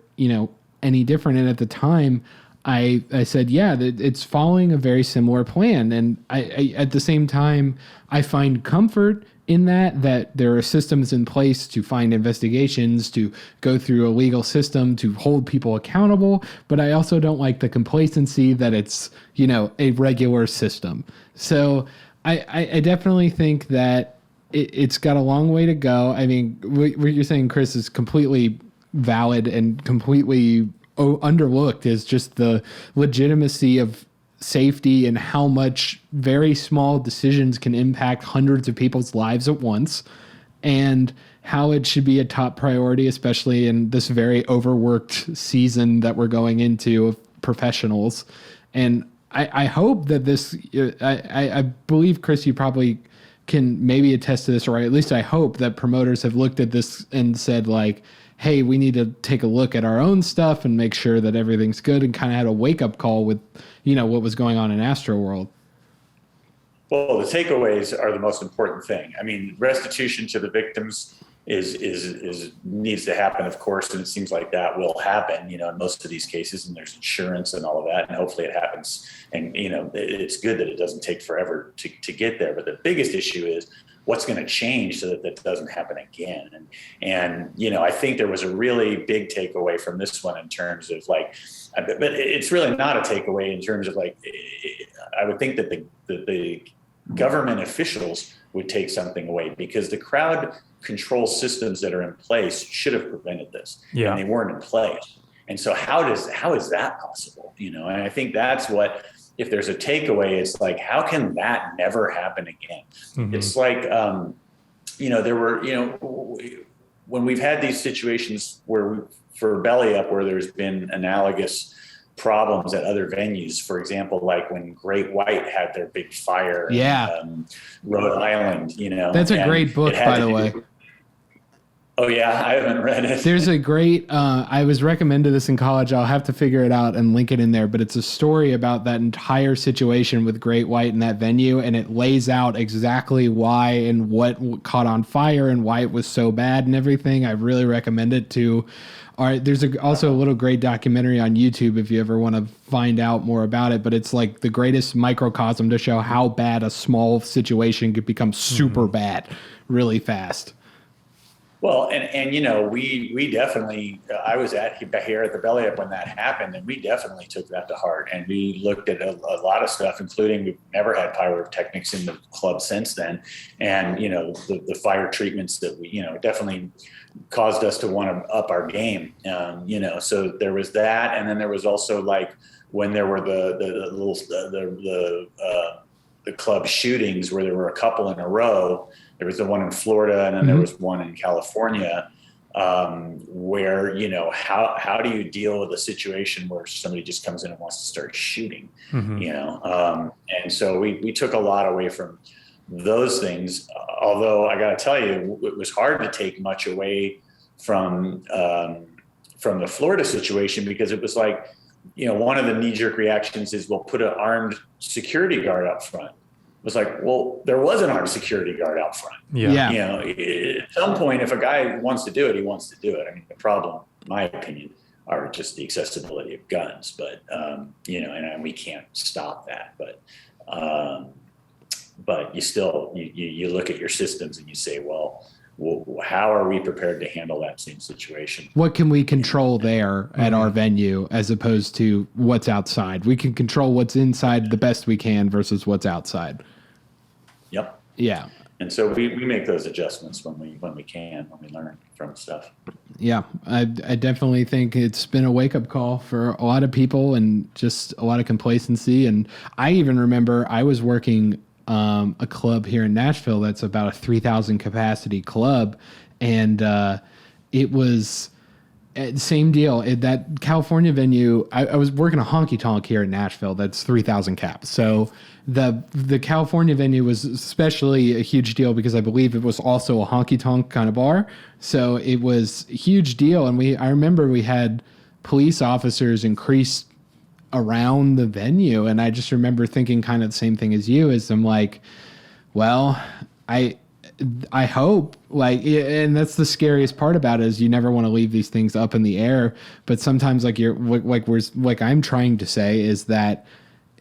any different. And at the time, I said, yeah, it's following a very similar plan. And I at the same time, I find comfort in that there are systems in place to find investigations, to go through a legal system, to hold people accountable. But I also don't like the complacency that it's, a regular system. So I definitely think that it's got a long way to go. I mean, what you're saying, Chris, is completely valid and completely underlooked, is just the legitimacy of safety and how much very small decisions can impact hundreds of people's lives at once, and how it should be a top priority, especially in this very overworked season that we're going into of professionals. And I hope that this, I believe, Chris, you probably can maybe attest to this, or at least I hope that promoters have looked at this and said, like, hey, we need to take a look at our own stuff and make sure that everything's good, and kind of had a wake-up call with, what was going on in Astroworld. Well, the takeaways are the most important thing. I mean, restitution to the victims is needs to happen, of course, and it seems like that will happen, in most of these cases, and there's insurance and all of that, and hopefully it happens. And, it's good that it doesn't take forever to get there. But the biggest issue is what's going to change so that that doesn't happen again. And I think there was a really big takeaway from this one in terms of like, but it's really not a takeaway in terms of like, I would think that the government officials would take something away, because the crowd control systems that are in place should have prevented this. Yeah. And they weren't in place. And so how is that possible? And I think that's what, if there's a takeaway, it's like, how can that never happen again? Mm-hmm. It's like, there were, when we've had these situations for Belly Up, where there's been analogous problems at other venues, for example, like when Great White had their big fire in Rhode Island, That's a great book, by the way. Oh yeah, I haven't read it. There's a great, I was recommended this in college. I'll have to figure it out and link it in there, but it's a story about that entire situation with Great White in that venue. And it lays out exactly why and what caught on fire and why it was so bad and everything. I really recommend it to. All right. There's also a little great documentary on YouTube if you ever want to find out more about it, but it's like the greatest microcosm to show how bad a small situation could become super bad really fast. Well, and we definitely, I was here at the Belly Up when that happened, and we definitely took that to heart. And we looked at a lot of stuff, including we've never had pyrotechnics in the club since then. And, the fire treatments that we, definitely caused us to want to up our game. So there was that. And then there was also like when there were the club shootings where there were a couple in a row. There was the one in Florida, and then there was one in California, where, how do you deal with a situation where somebody just comes in and wants to start shooting, and so we took a lot away from those things, although I got to tell you, it was hard to take much away from the Florida situation, because it was like, one of the knee-jerk reactions is, we'll put an armed security guard up front. It was like, well, there was an armed security guard out front. Yeah. At some point, if a guy wants to do it, he wants to do it. I mean, the problem, in my opinion, are just the accessibility of guns. But, and we can't stop that. But you still, you look at your systems and you say, well, how are we prepared to handle that same situation? What can we control there at our venue as opposed to what's outside? We can control what's inside the best we can versus what's outside. Yep. Yeah. And so we make those adjustments when we can, when we learn from stuff. Yeah, I definitely think it's been a wake-up call for a lot of people and just a lot of complacency. And I even remember I was working a club here in Nashville that's about a 3,000 capacity club, and it was same deal. That California venue, I was working a honky tonk here in Nashville that's 3,000 caps. So the California venue was especially a huge deal because I believe it was also a honky tonk kind of bar. So it was a huge deal, and I remember we had police officers increased around the venue, and I just remember thinking kind of the same thing as you, as I'm like, well, I hope, like, and that's the scariest part about it, is you never want to leave these things up in the air, but sometimes like I'm trying to say is that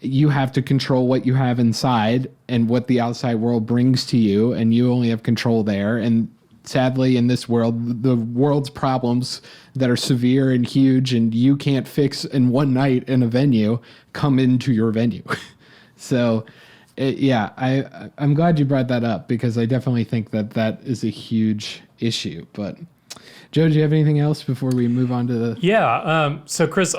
you have to control what you have inside and what the outside world brings to you, and you only have control there. And sadly, in this world, the world's problems that are severe and huge and you can't fix in one night in a venue come into your venue. So, I'm glad you brought that up, because I definitely think that is a huge issue. But Joe, do you have anything else before we move on to the... Yeah. So Chris,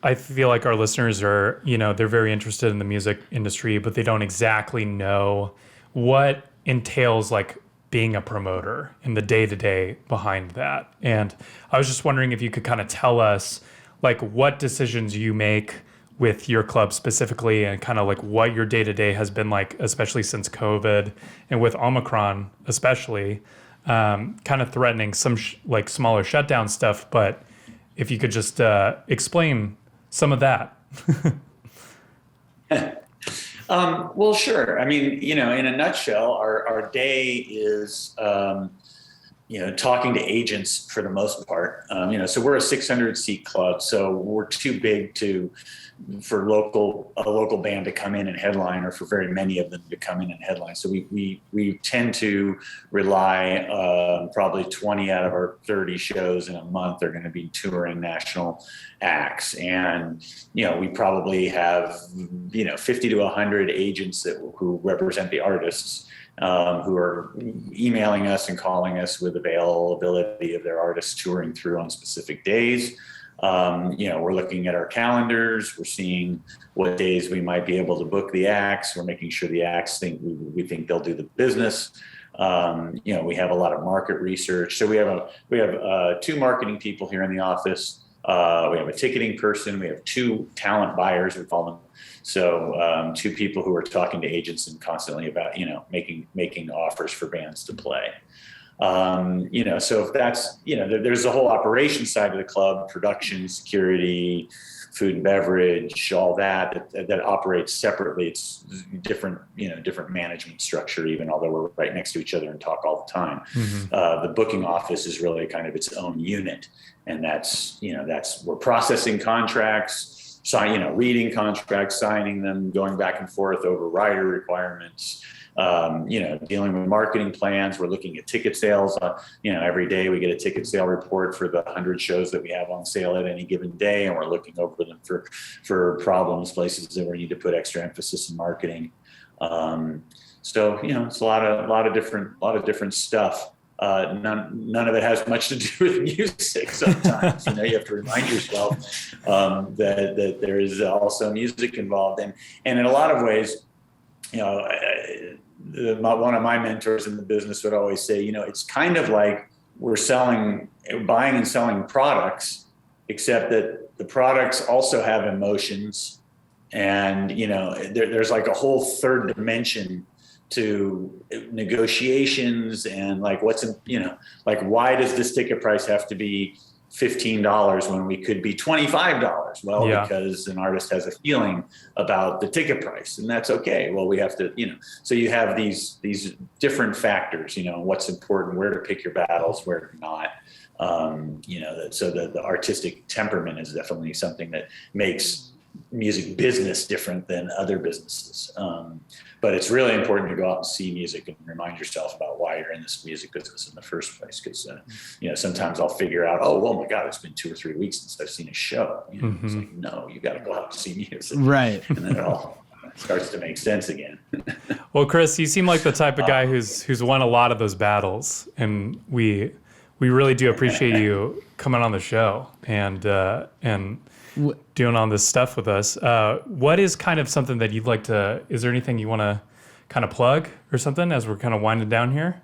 I feel like our listeners are, they're very interested in the music industry, but they don't exactly know what entails like being a promoter and the day-to-day behind that. And I was just wondering if you could kind of tell us like what decisions you make with your club specifically, and kind of like what your day-to-day has been like, especially since COVID and with Omicron, especially kind of threatening some like smaller shutdown stuff. But if you could just explain some of that. Well, sure. I mean, in a nutshell, our day is, talking to agents for the most part. So we're a 600 seat club, so we're too big for a local band to come in and headline, or for very many of them to come in and headline. So we tend to rely, probably 20 out of our 30 shows in a month are going to be touring national acts. And, we probably have, 50 to 100 agents who represent the artists, who are emailing us and calling us with availability of their artists touring through on specific days. We're looking at our calendars. We're seeing what days we might be able to book the acts. We're making sure the acts we think they'll do the business. We have a lot of market research. So we have two marketing people here in the office. We have a ticketing person. We have two talent buyers, we call them. So two people who are talking to agents and constantly about making offers for bands to play. So if that's, there's the whole operations side of the club, production, security, food and beverage, all that operates separately. It's different management structure, even although we're right next to each other and talk all the time. Mm-hmm. The booking office is really kind of its own unit. And that's we're processing contracts, reading contracts, signing them, going back and forth over rider requirements, dealing with marketing plans. We're looking at ticket sales. Every day we get a ticket sale report for the 100 shows that we have on sale at any given day, and we're looking over them for problems, places that we need to put extra emphasis in marketing. It's a lot of different stuff. None of it has much to do with music. Sometimes you have to remind yourself that there is also music involved, and in a lot of ways, one of my mentors in the business would always say, it's kind of like we're buying and selling products, except that the products also have emotions, and there's like a whole third dimension to negotiations, and like why does this ticket price have to be $15 when we could be $25? Well, yeah. Because an artist has a feeling about the ticket price, and that's okay. Well, we have to, so you have these different factors, what's important, where to pick your battles, where not. So the artistic temperament is definitely something that makes music business different than other businesses. But it's really important to go out and see music and remind yourself about why you're in this music business in the first place. Because, sometimes I'll figure out, oh my God, it's been 2 or 3 weeks since I've seen a show. Mm-hmm. It's like, no, you got to go out and see music. Right. And then it all starts to make sense again. Well, Chris, you seem like the type of guy who's won a lot of those battles. And we really do appreciate you coming on the show and doing all this stuff with us. What is kind of something that you'd like to, is there anything you want to kind of plug or something as we're kind of winding down here?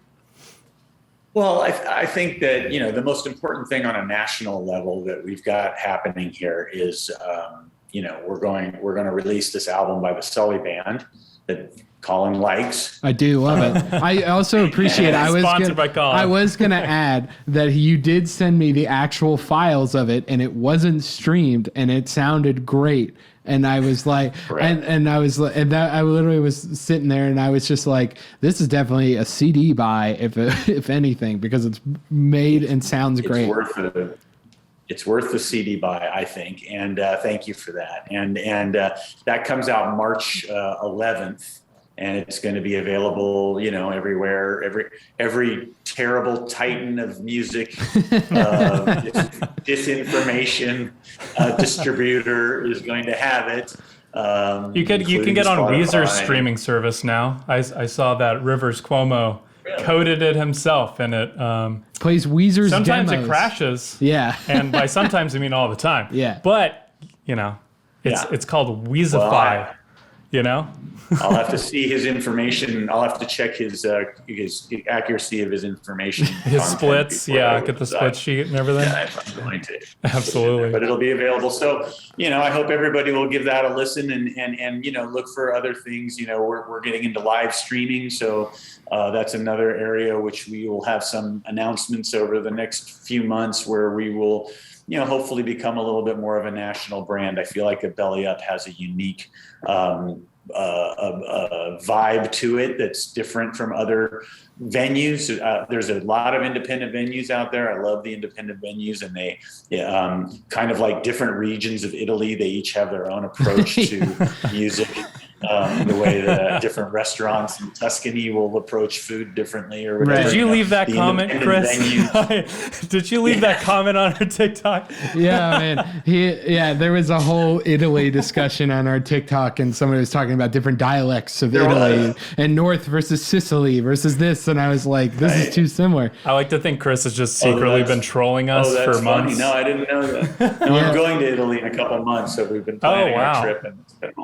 Well, I think that, the most important thing on a national level that we've got happening here is, we're going to release this album by the Sully Band that Colin likes. I do love it. I also appreciate it. Sponsored by Colin. I was going to add that you did send me the actual files of it, and it wasn't streamed, and it sounded great. And I was like, and I was like, and that I literally was sitting there, and I was just like, this is definitely a CD buy, if anything, because it's made and sounds great. It's worth the CD buy, I think, and thank you for that. And that comes out March 11th, and it's going to be available, everywhere. Every terrible titan of music, disinformation distributor is going to have it. You can get on Spotify. Weezer's streaming service now. I saw that Rivers Cuomo coded it himself, and it plays Weezer's sometimes demos. It crashes. Yeah. And by sometimes I mean all the time. Yeah. But it's called Weezify. I'll have to see his information. I'll have to check his accuracy of his information. His splits, get the split sheet and everything. Yeah, I'm going to. Absolutely. But it'll be available. So, I hope everybody will give that a listen and look for other things. We're getting into live streaming. So that's another area which we will have some announcements over the next few months where we will, hopefully become a little bit more of a national brand. I feel like a Belly Up has a unique a vibe to it that's different from other venues. There's a lot of independent venues out there. I love the independent venues, and they kind of like different regions of Italy. They each have their own approach to music. The way that different restaurants in Tuscany will approach food differently or whatever. Did you leave that comment, Chris? Did you leave that comment on our TikTok? Yeah, man. There was a whole Italy discussion on our TikTok, and somebody was talking about different dialects of Italy and North versus Sicily versus this, and I was like, this is too similar. I like to think Chris has just secretly been trolling us for months. No, I didn't know that. No, I'm going to Italy in a couple of months, so we've been planning our trip, and it's been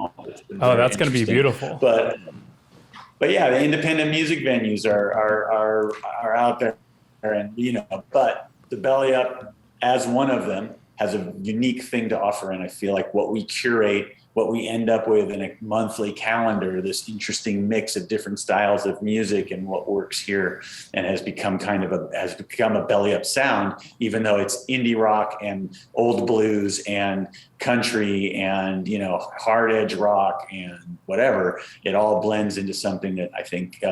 that's going to be beautiful. But yeah, the independent music venues are out there, and but the Belly Up, as one of them, has a unique thing to offer, and I feel like what we curate, what we end up with in a monthly calendar, this interesting mix of different styles of music and what works here, and has become a Belly Up sound, even though it's indie rock and old blues and country and hard edge rock and whatever. It all blends into something that I think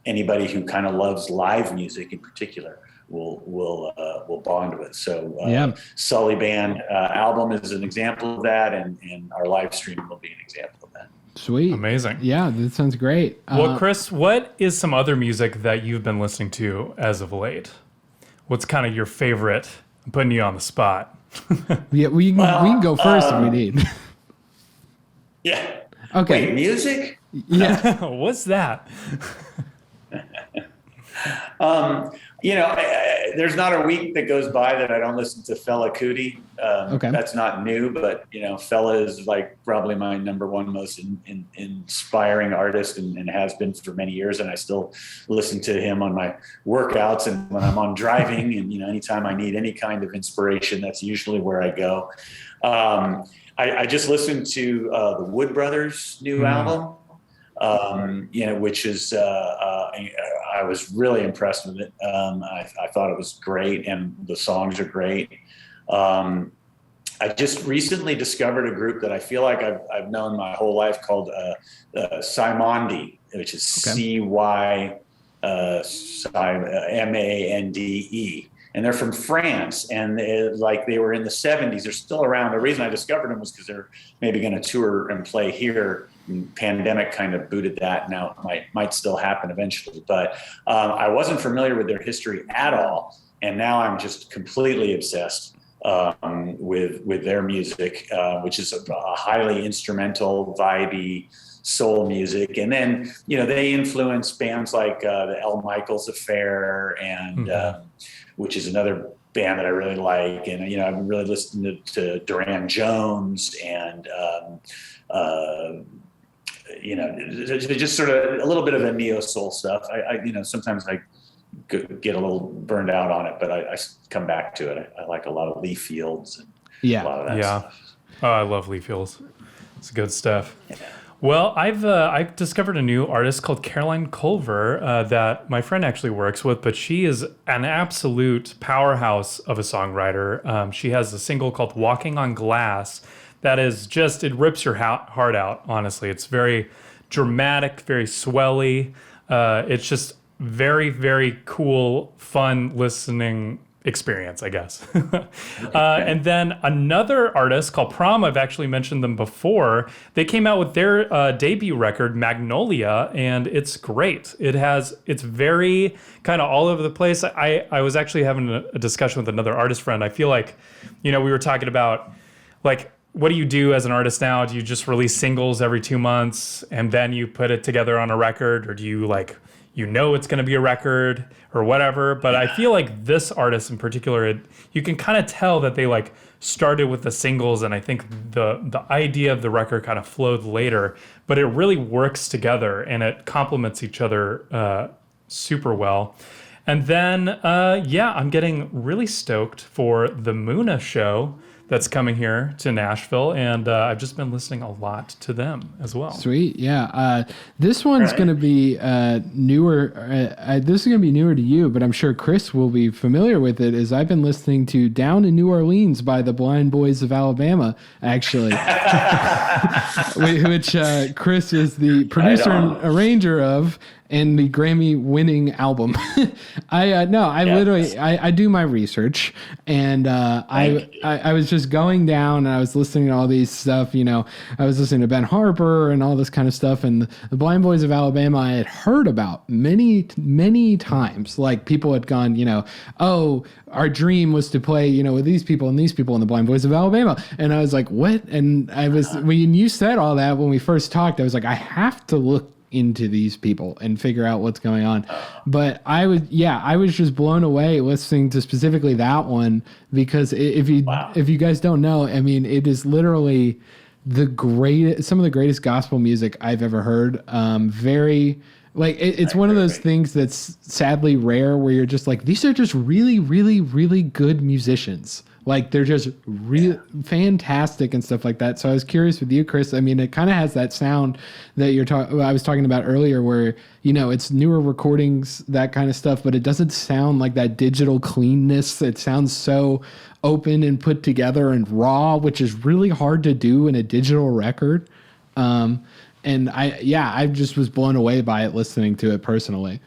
anybody who kind of loves live music in particular will bond with. So Sully Band album is an example of that, and our live stream will be an example of that. Sweet. Amazing. Yeah, that sounds great. Well, Chris, what is some other music that you've been listening to as of late? What's kind of your favorite? I'm putting you on the spot. Yeah, we can go first if we need. Yeah. Okay. Wait, music? Yeah. What's that? There's not a week that goes by that I don't listen to Fela Kuti. Okay. That's not new, but Fela is like probably my number one most inspiring artist, and has been for many years. And I still listen to him on my workouts and when I'm on driving, and anytime I need any kind of inspiration, that's usually where I go. I just listened to the Wood Brothers' new album. Which is I was really impressed with it. I thought it was great, and the songs are great. I just recently discovered a group that I feel like I've known my whole life called Cymande, which is Cymande, and they're from France, and they were in the 70s. They're still around. The reason I discovered them was because they're maybe going to tour and play here. And pandemic kind of booted that. Now it might still happen eventually, but I wasn't familiar with their history at all, and now I'm just completely obsessed with their music, which is a highly instrumental, vibey soul music. And then they influence bands like the El Michaels Affair, and which is another band that I really like. And I've been really listening to Duran Jones and just sort of a little bit of a neo soul stuff. Sometimes I get a little burned out on it, but I come back to it. I like a lot of Lee Fields and a lot of that stuff. Oh, I love Lee Fields. It's good stuff. Yeah. Well, I've discovered a new artist called Caroline Culver that my friend actually works with, but she is an absolute powerhouse of a songwriter. She has a single called Walking on Glass that is just, it rips your heart out, honestly. It's very dramatic, very swelly. It's just very, very cool, fun listening experience, I guess. And then another artist called Prom, I've actually mentioned them before. They came out with their debut record, Magnolia, and it's great. It's very kind of all over the place. I was actually having a discussion with another artist friend. I feel like, we were talking about, like, what do you do as an artist now? Do you just release singles every 2 months and then you put it together on a record? Or do you it's going to be a record or whatever? But I feel like this artist in particular, you can kind of tell that they started with the singles, and I think the idea of the record kind of flowed later, but it really works together and it complements each other super well. And then, I'm getting really stoked for the Muna show that's coming here to Nashville, and I've just been listening a lot to them as well. Sweet, yeah. This one's going to be newer. This is going to be newer to you, but I'm sure Chris will be familiar with it. Is I've been listening to "Down in New Orleans" by the Blind Boys of Alabama, actually, which Chris is the producer and arranger of, and the Grammy-winning album. I do my research, and I was just going down and I was listening to all these stuff. I was listening to Ben Harper and all this kind of stuff, and the Blind Boys of Alabama I had heard about many, many times. Like, people had gone, oh, our dream was to play, with these people and these people in the Blind Boys of Alabama. And I was like, what? And when you said all that, when we first talked, I was like, I have to look into these people and figure out what's going on. But I was just blown away listening to specifically that one, because if you guys don't know, I mean, it is literally some of the greatest gospel music I've ever heard. It's one of those things that's sadly rare, where you're just like, these are just really, really, really good musicians. Like, they're just really fantastic and stuff like that. So I was curious with you, Chris. I mean, it kind of has that sound that I was talking about earlier, where, it's newer recordings, that kind of stuff, but it doesn't sound like that digital cleanness. It sounds so open and put together and raw, which is really hard to do in a digital record. And I just was blown away by it listening to it personally.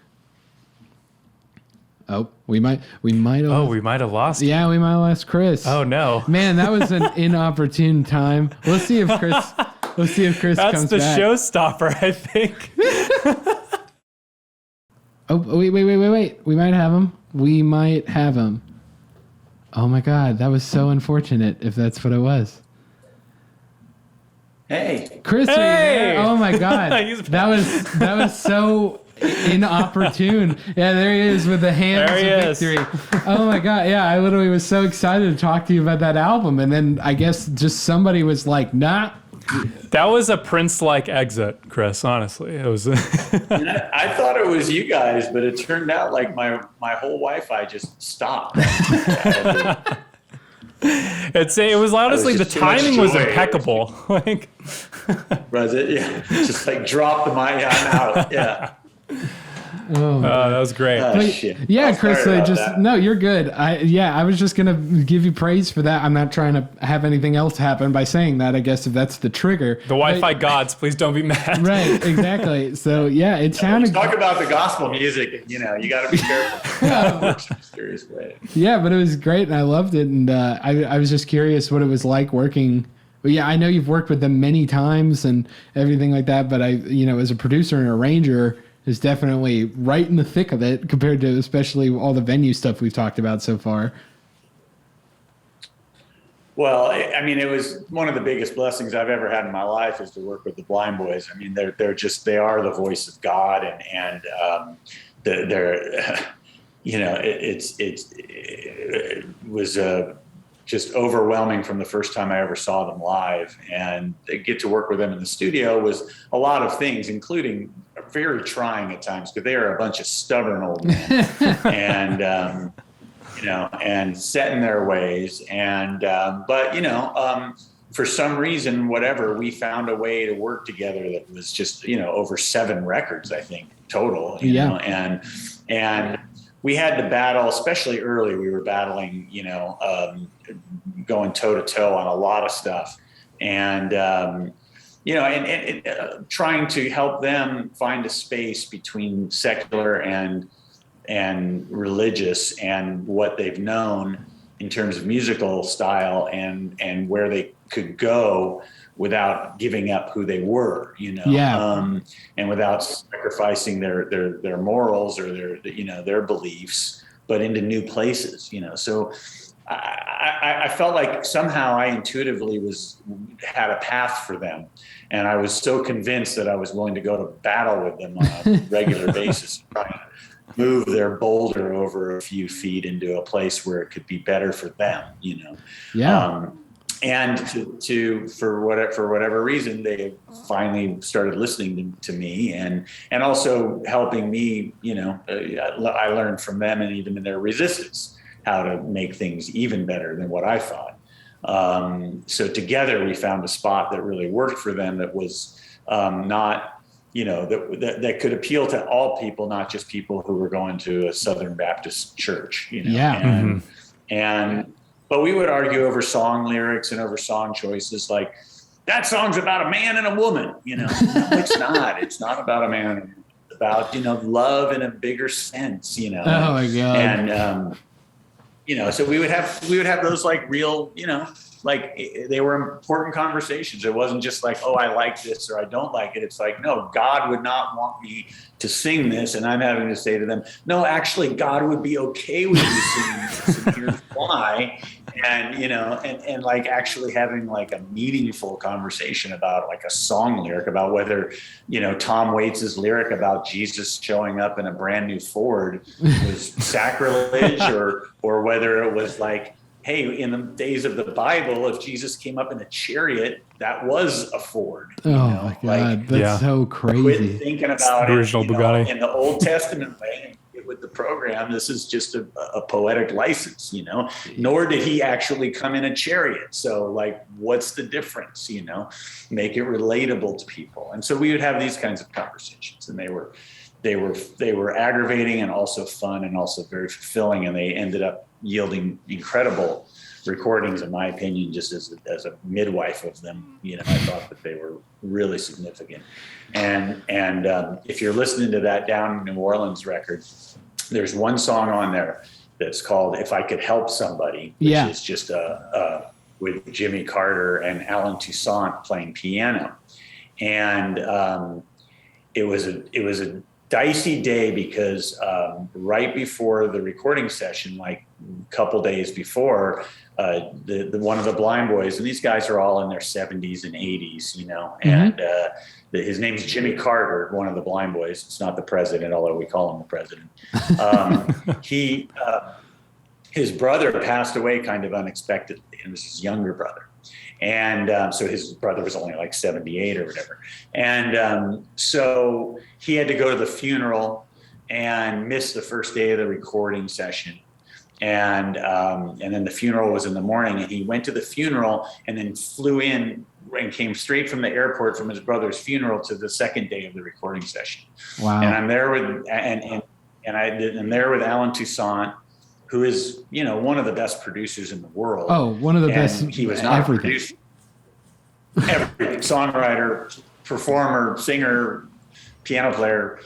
Oh, we might have. Oh, we might have lost. Yeah, we might have lost Chris. Oh no, man, that was an inopportune time. Let's see if Chris comes back. That's the showstopper, I think. Oh, wait. We might have him. Oh my God, that was so unfortunate. If that's what it was. Hey, Chris, are you there? Oh my God, that was so inopportune. Yeah, there he is with the hands of victory. Oh my God, yeah, I literally was so excited to talk to you about that album, and then I guess just somebody was like, nah. That was a Prince-like exit, Chris, honestly. It was. I thought it was you guys, but it turned out like my whole Wi-Fi just stopped. It was honestly, the timing was impeccable. Like, was it? Yeah, just like drop the mic. I'm out. Yeah. Oh, that was great. Shit. Yeah, Chris, no, you're good. I was just going to give you praise for that. I'm not trying to have anything else happen by saying that, I guess, if that's the trigger. The Wi-Fi gods, please don't be mad. Right, exactly. So, yeah, it sounded... Talk about the gospel music, you got to be careful. It works in a serious way. Yeah, but it was great, and I loved it, and I was just curious what it was like working... But yeah, I know you've worked with them many times and everything like that, but as a producer and arranger... is definitely right in the thick of it compared to especially all the venue stuff we've talked about so far. Well, I mean, it was one of the biggest blessings I've ever had in my life is to work with the Blind Boys. I mean, they are the voice of God, and they're it was just overwhelming from the first time I ever saw them live. And get to work with them in the studio was a lot of things, including very trying at times, because they are a bunch of stubborn old men and, and set in their ways. And, but, for some reason, whatever, we found a way to work together that was just, over 7 records, I think, total, you know, and we had to battle, especially early, we were battling, going toe to toe on a lot of stuff. And, trying to help them find a space between secular and religious and what they've known in terms of musical style and where they could go without giving up who they were, and without sacrificing their morals or their beliefs, but into new places, So I felt like somehow I intuitively had a path for them. And I was so convinced that I was willing to go to battle with them on a regular basis, trying to move their boulder over a few feet into a place where it could be better for them, and for whatever reason, they finally started listening to me and also helping me, I learned from them and even in their resistance, how to make things even better than what I thought. So together we found a spot that really worked for them, that was not, that could appeal to all people, not just people who were going to a Southern Baptist church, but we would argue over song lyrics and over song choices, like, that song's about a man and a woman, No, it's not. It's not about a man. It's about, love in a bigger sense, Oh my God. And, so we would have those like real, like they were important conversations. It wasn't just like, oh, I like this or I don't like it. It's like, no, God would not want me to sing this. And I'm having to say to them, no, actually, God would be okay with you singing this. And here's why. And, and like actually having like a meaningful conversation about like a song lyric, about whether, Tom Waits's lyric about Jesus showing up in a brand new Ford was sacrilege or whether it was like, hey, in the days of the Bible, if Jesus came up in a chariot, that was a Ford. Oh my God, that's so crazy. Quit thinking about the original Bugatti. In the Old Testament way. With the program, this is just a poetic license, nor did he actually come in a chariot. So like, what's the difference, make it relatable to people. And so we would have these kinds of conversations, and they were aggravating and also fun and also very fulfilling. And they ended up yielding incredible recordings, in my opinion, just as a midwife of them. I thought that they were really significant. And if you're listening to that Down in New Orleans record, there's one song on there that's called "If I Could Help Somebody," which is just with Jimmy Carter and Alan Toussaint playing piano. And it was a dicey day because right before the recording session, like a couple days before, the one of the Blind Boys, and these guys are all in their 70s and 80s, and his name's Jimmy Carter, one of the Blind Boys. It's not the president, although we call him the president. His brother passed away kind of unexpectedly. It was his younger brother. And so his brother was only like 78 or whatever. And so he had to go to the funeral and miss the first day of the recording session. And then the funeral was in the morning, and he went to the funeral and then flew in and came straight from the airport from his brother's funeral to the second day of the recording session. Wow. And I'm there with, I'm there with Alan Toussaint, who is, one of the best producers in the world. Oh, one of the best. He was not everything. A producer. Everything. Songwriter, performer, singer, piano player,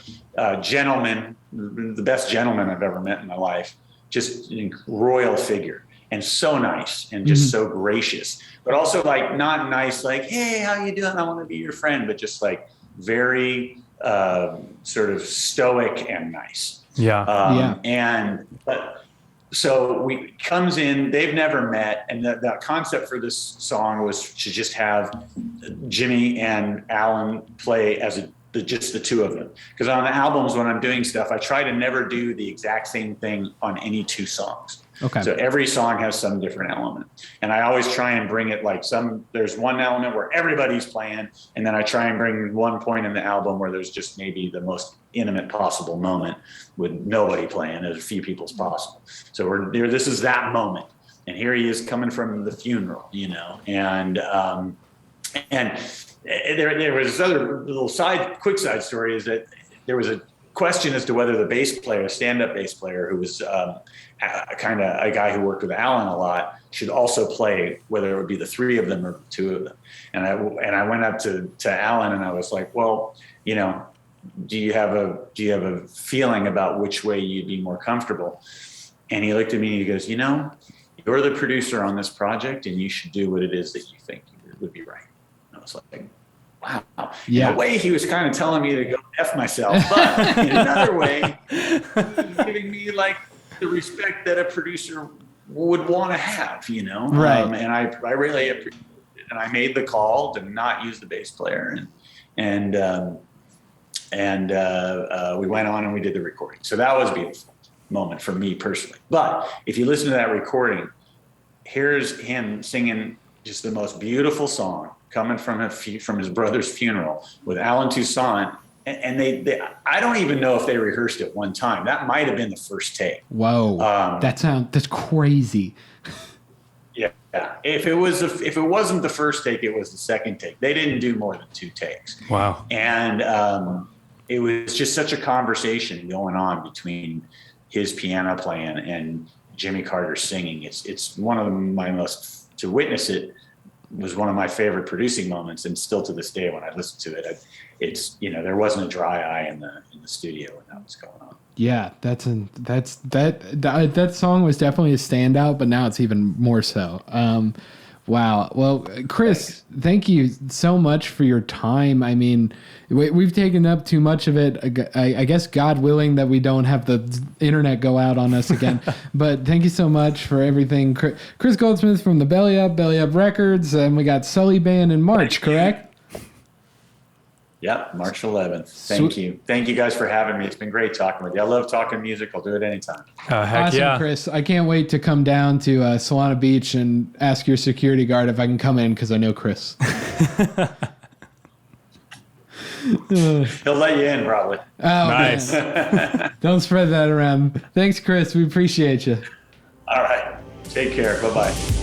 gentleman, the best gentleman I've ever met in my life. Just a royal figure, and so nice and just so gracious, but also like not nice, like, hey, how you doing? I want to be your friend, but just like very sort of stoic and nice. So we comes in, they've never met. And the concept for this song was to just have Jimmy and Alan play as just the two of them. Because on the albums, when I'm doing stuff, I try to never do the exact same thing on any two songs. Okay. So every song has some different element. And I always try and bring it like there's one element where everybody's playing. And then I try and bring one point in the album where there's just maybe the most intimate possible moment with nobody playing, as few people as possible. So this is that moment. And here he is coming from the funeral, and there was this other little quick side story is that there was a question as to whether the bass player, stand-up bass player, who was kind of a guy who worked with Alan a lot, should also play, whether it would be the three of them or two of them. And I went up to Alan and I was like, well, do you have a feeling about which way you'd be more comfortable? And he looked at me and he goes, you're the producer on this project and you should do what it is that you think would be right. And I was like, wow. Yeah. In a way, he was kind of telling me to go F myself, but in another way, he was giving me like the respect that a producer would want to have, Right. And I really appreciate it. And I made the call to not use the bass player, and we went on and we did the recording. So that was a beautiful moment for me personally. But if you listen to that recording, here's him singing just the most beautiful song coming from his brother's funeral with Alan Toussaint. And they I don't even know if they rehearsed it one time. That might have been the first take. Whoa. That's crazy. Yeah. If it wasn't the first take, it was the second take. They didn't do more than 2 takes. Wow. And it was just such a conversation going on between his piano playing and Jimmy Carter singing. It's one of to witness it was one of my favorite producing moments, and still to this day when I listen to it, there wasn't a dry eye in the studio when that was going on. Yeah, that song was definitely a standout, but now it's even more so. Wow. Well, Chris, thank you so much for your time. I mean, we've taken up too much of it. I guess God willing that we don't have the internet go out on us again. But thank you so much for everything. Chris Goldsmith from the Belly Up Records, and we got Sully Band in March, correct? Yep, March 11th. Thank you. Thank you guys for having me. It's been great talking with you. I love talking music. I'll do it anytime. Heck awesome, yeah. Chris. I can't wait to come down to Solana Beach and ask your security guard if I can come in because I know Chris. He'll let you in, probably. Oh, nice. Don't spread that around. Thanks, Chris. We appreciate you. All right. Take care. Bye-bye.